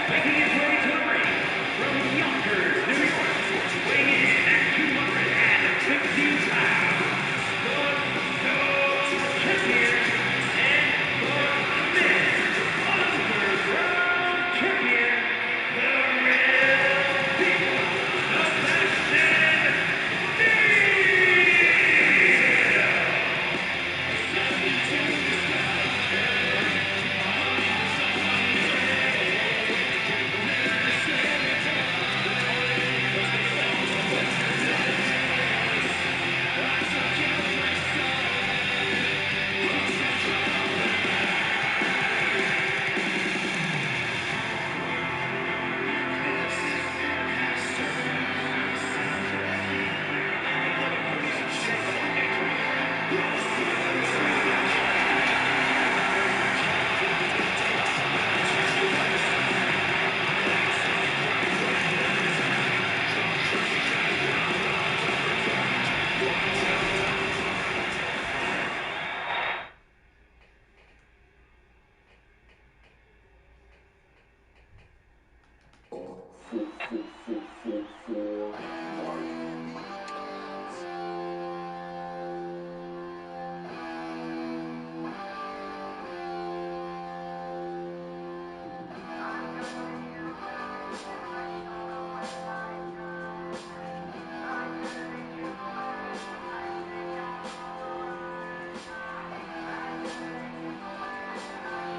Making his way to the ring from Yonkers, New York, weighing in at 250 pounds, the champion and the men's underground champion, the Real Deal, Sebastian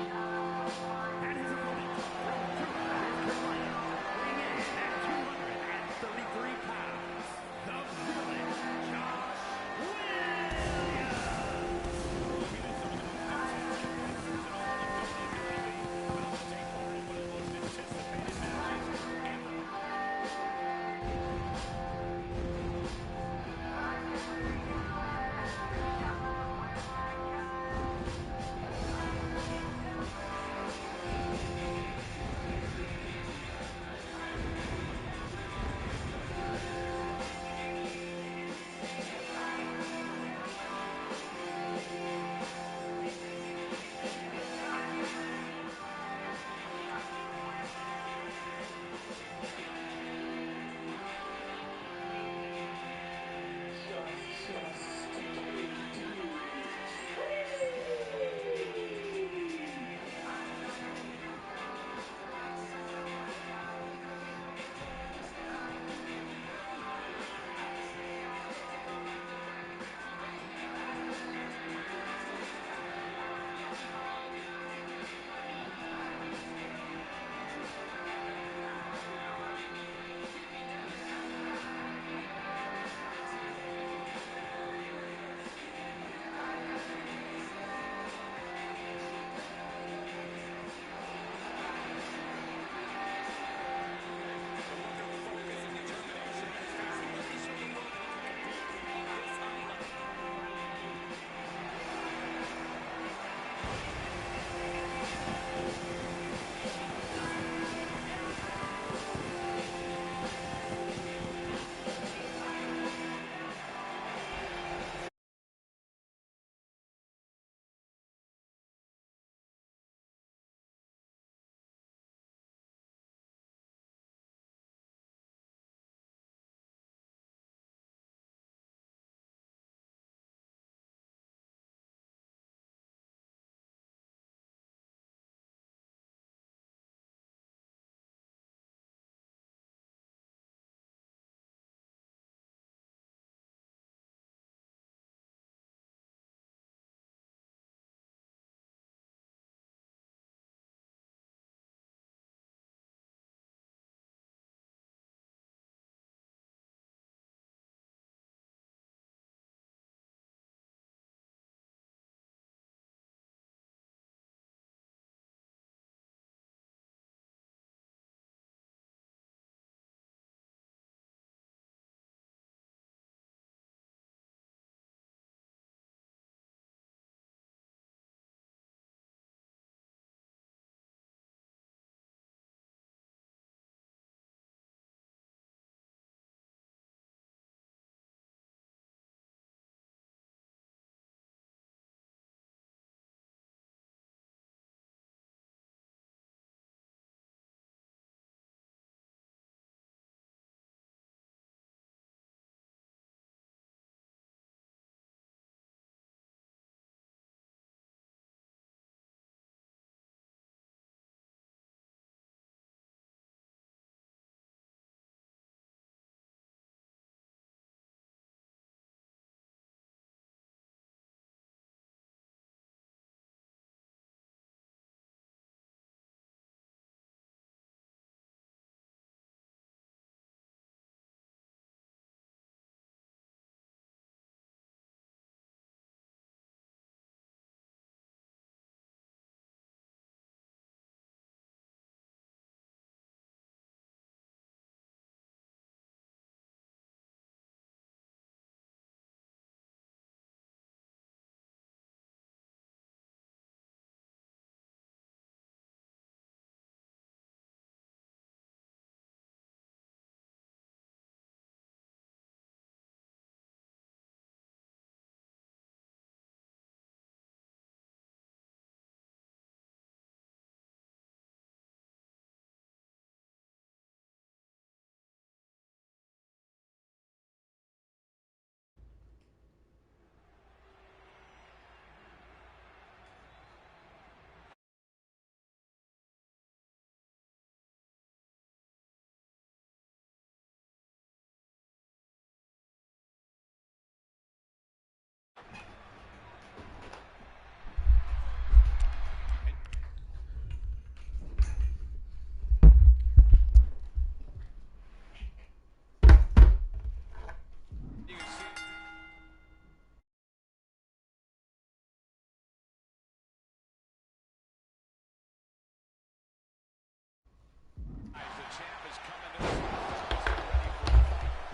and his opponent from Charlotte, North Carolina, weighing in at 233 pounds,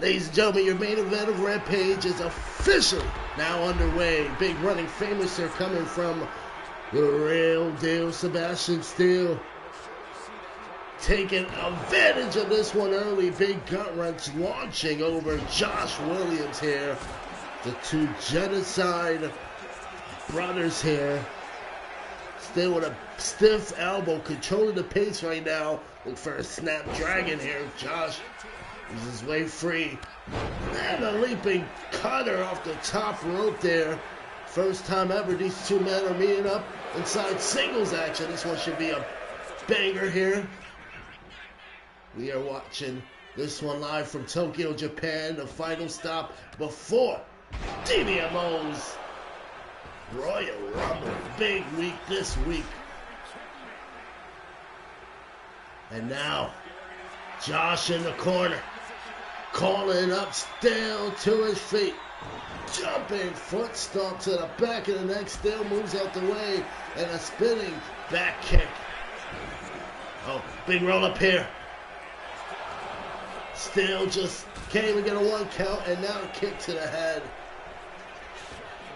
Ladies and gentlemen, your main event of Rampage is officially now underway. Big running famouser coming from the real deal, Sebastian Steele. Taking advantage of this one early. Big gut wrench launching over Josh Williams here. The two genocide brothers here. Still with a stiff elbow, controlling the pace right now. Look for a snapdragon here. Josh is his way free. And a leaping cutter off the top rope there. First time ever these two men are meeting up inside singles action. This one should be a banger here. We are watching this one live from Tokyo, Japan. The final stop before DBMO's Royal Rumble. Big week this week. And now, Josh in the corner. Calling up Steele to his feet. Jumping foot stomp to the back of the neck. Steele moves out the way. And a spinning back kick. Oh, big roll up here. Steele just can't even get a one count. And now a kick to the head.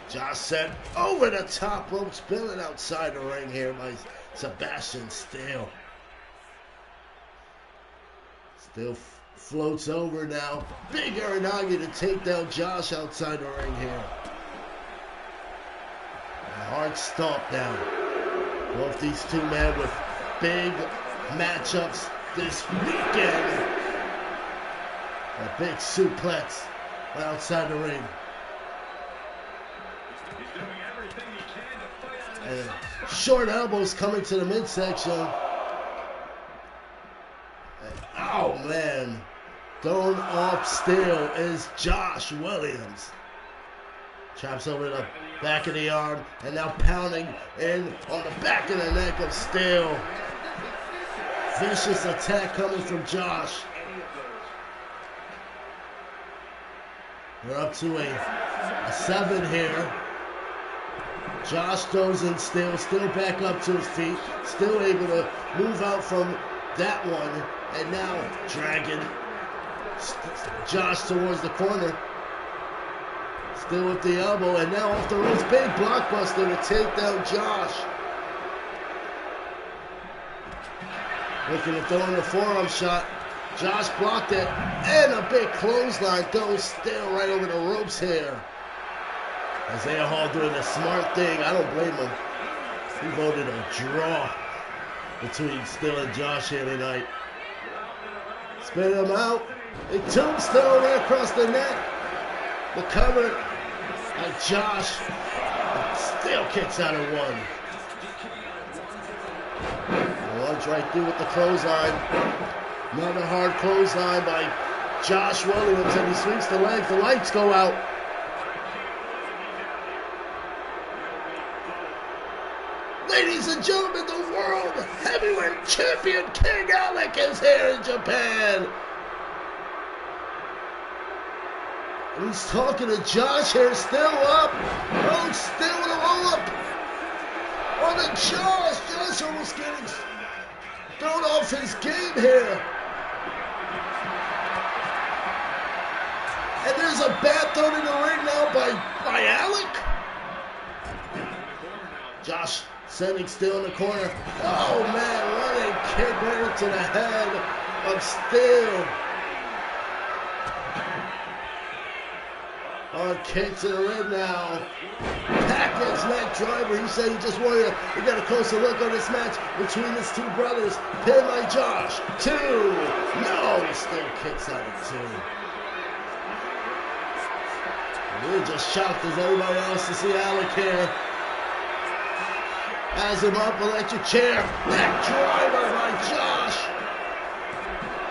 Josh sent over the top rope. Spilling outside the ring here by Sebastian Steele. Steele floats over now. Big Uranagi to take down Josh outside the ring here. A hard stomp down. Both these two men with big matchups this weekend. A big suplex outside the ring. And short elbows coming to the midsection. Oh man. Thrown off Steele is Josh Williams. Chops over the back of the arm and now pounding in on the back of the neck of Steele. Vicious attack coming from Josh. We're up to a 7 here. Josh throws in Steele, still back up to his feet, still able to move out from that one, and now dragging Josh towards the corner. Still with the elbow, and now off the ropes, big blockbuster to take down Josh. Looking to throw in the forearm shot. Josh blocked it, and a big clothesline throws Steele right over the ropes here. Isaiah Hall doing the smart thing. I don't blame him. He voted a draw between Steele and Josh here tonight. Spin him out. A tombstone right across the neck. The cover by Josh. Steele kicks out of one. Lunge right through with the clothesline. Another hard clothesline by Josh Williams, and he sweeps the legs. The lights go out. Ladies and gentlemen, the world heavyweight champion King Alec is here in Japan. And he's talking to Josh here, still up. Oh, still with a roll up on the Josh. Josh almost getting thrown off his game here. And there's a bat thrown in the ring now by Alec. Josh sending Steele in the corner. Oh man, running kick right into the head of Steele. On kick to the rib now. Package neck driver. He said he just wanted to get a closer look on this match between his two brothers. Pinned by Josh. 2. No, he still kicks out of 2. We're just shocked as everybody else to see Alec here. Has him up, electric chair. Neck driver by Josh.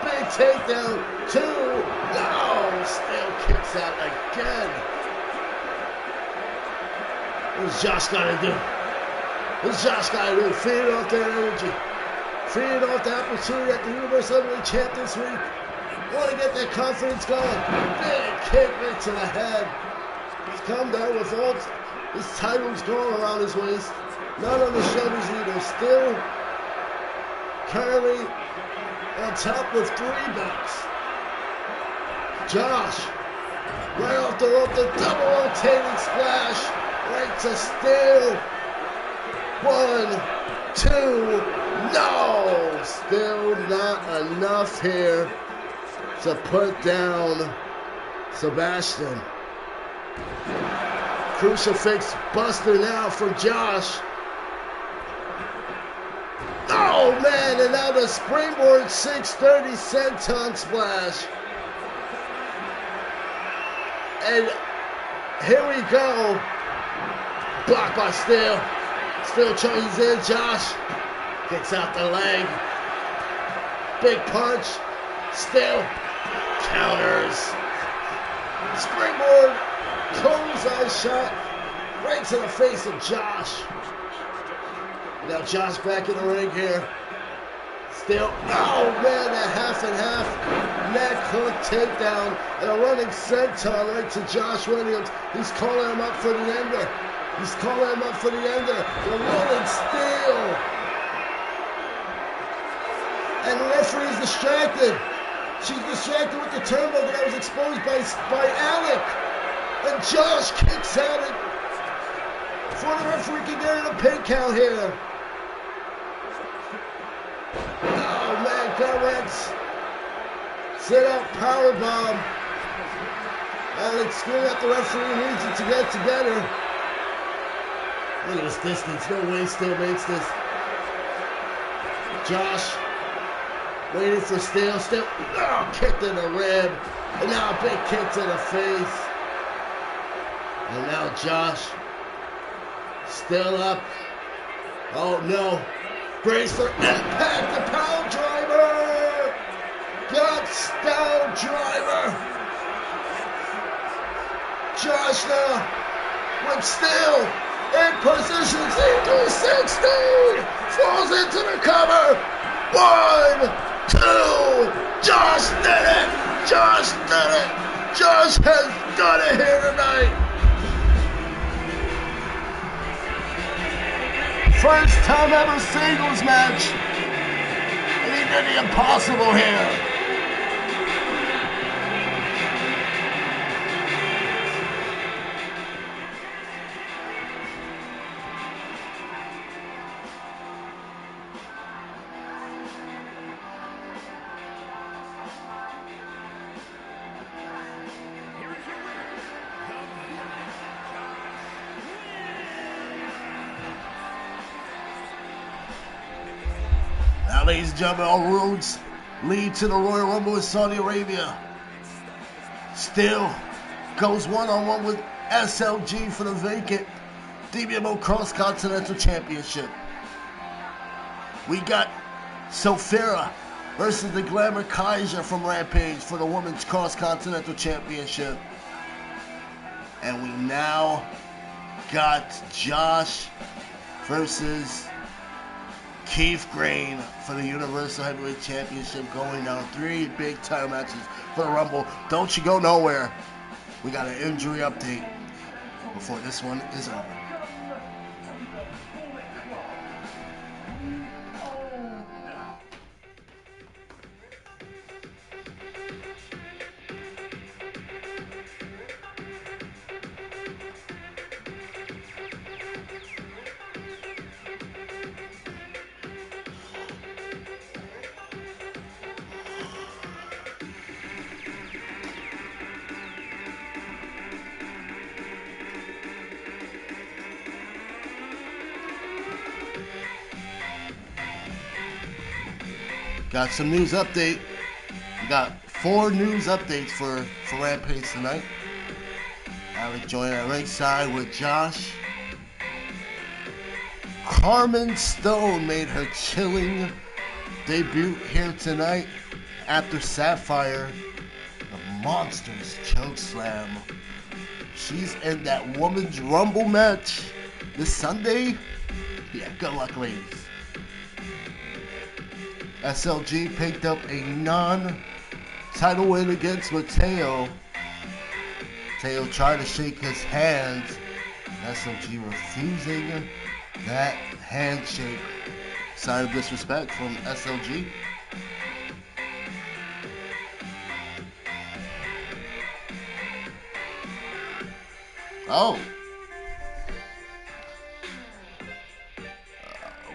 Big takedown. 2. No, still kicks out again. What's Josh got to do? What's Josh got to do? Feed off that energy. Feed off the opportunity at the Universal Heavyweight Champ this week. Want to get that confidence going. Big kick right to the head. He's come down with all his titles going around his waist. Not on the shoulders either. Still currently on top with 3 belts. Josh, right off the rope, the double rotating splash, right to Steel. 1, 2, no! Still not enough here to put down Sebastian. Crucifix buster now for Josh. Oh man, and now the springboard 630 senton splash. And here we go. Blocked by Steel. Steel charges in. Josh gets out the leg. Big punch. Steel counters. Springboard. Close-eye shot. Right to the face of Josh. Now Josh back in the ring here. Steel. Oh man, a half and half neck hook takedown and a running senton right to Josh Williams. He's calling him up for the ender. He's calling him up for the ender. The rolling Steel. And the referee is distracted. She's distracted with the turnbuckle that was exposed by Alec. And Josh kicks out it before the referee can get in a pin count here. Oh man, Garrett's set up powerbomb. Alex screaming at the referee, needs it to get together. Look at this distance, no way Steel makes this. Josh waiting for Steel. Steel, kicked in the rib. And now a big kick to the face. And now Josh still up. Oh no. Brace for impact, the power driver! Gut style driver! Josh now with Steel in position, C360! Falls into the cover! 1, 2, Josh did it! Josh did it! Josh has done it here tonight! First time ever singles match. And he did the impossible here. Ladies and gentlemen, all roads lead to the Royal Rumble in Saudi Arabia. Steel goes one-on-one with SLG for the vacant DBMO Cross-Continental Championship. We got Sophia versus the Glamour Kaiser from Rampage for the Women's Cross-Continental Championship. And we now got Josh versus Keith Green for the Universal Heavyweight Championship, going down 3 big title matches for the Rumble. Don't you go nowhere. We got an injury update before this one is over. Got some news update. We got 4 news updates for Rampage tonight. Alec joined at ringside with Josh. Carmen Stone made her chilling debut here tonight after Sapphire, the Monsters chokeslam. She's in that Women's Rumble match this Sunday. Yeah, good luck, ladies. SLG picked up a non-title win against Mateo. Mateo tried to shake his hand. SLG refusing that handshake. Sign of disrespect from SLG. Oh.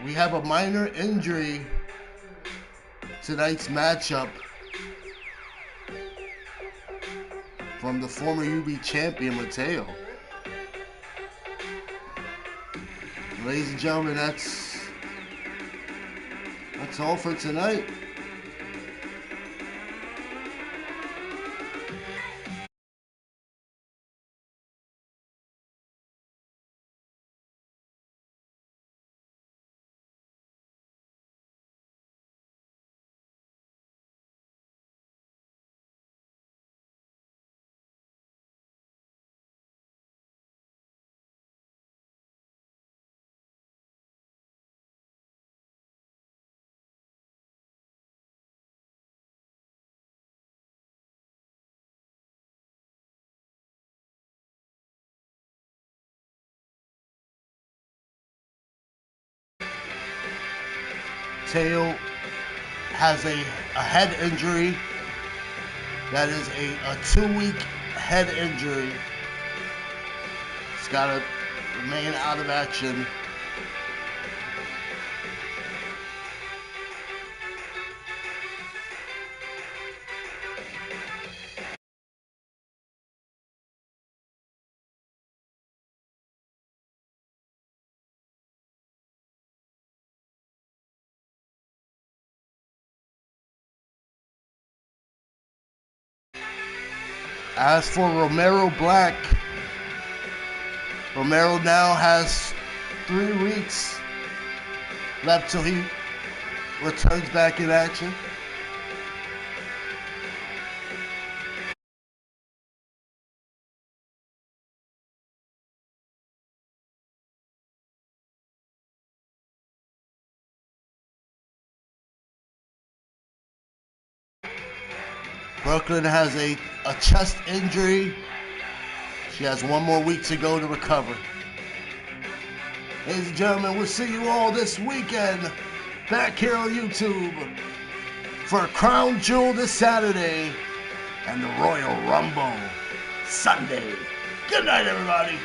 We have a minor injury tonight's matchup from the former UB champion, Mateo. Ladies and gentlemen, that's all for tonight. Mateo has a head injury. That is a 2-week head injury. He's got to remain out of action. As for Romero Black, Romero now has 3 weeks left till he returns back in action. Brooklyn has a chest injury. She has 1 more week to go to recover. Ladies and gentlemen, we'll see you all this weekend back here on YouTube for Crown Jewel this Saturday and the Royal Rumble Sunday. Good night, everybody.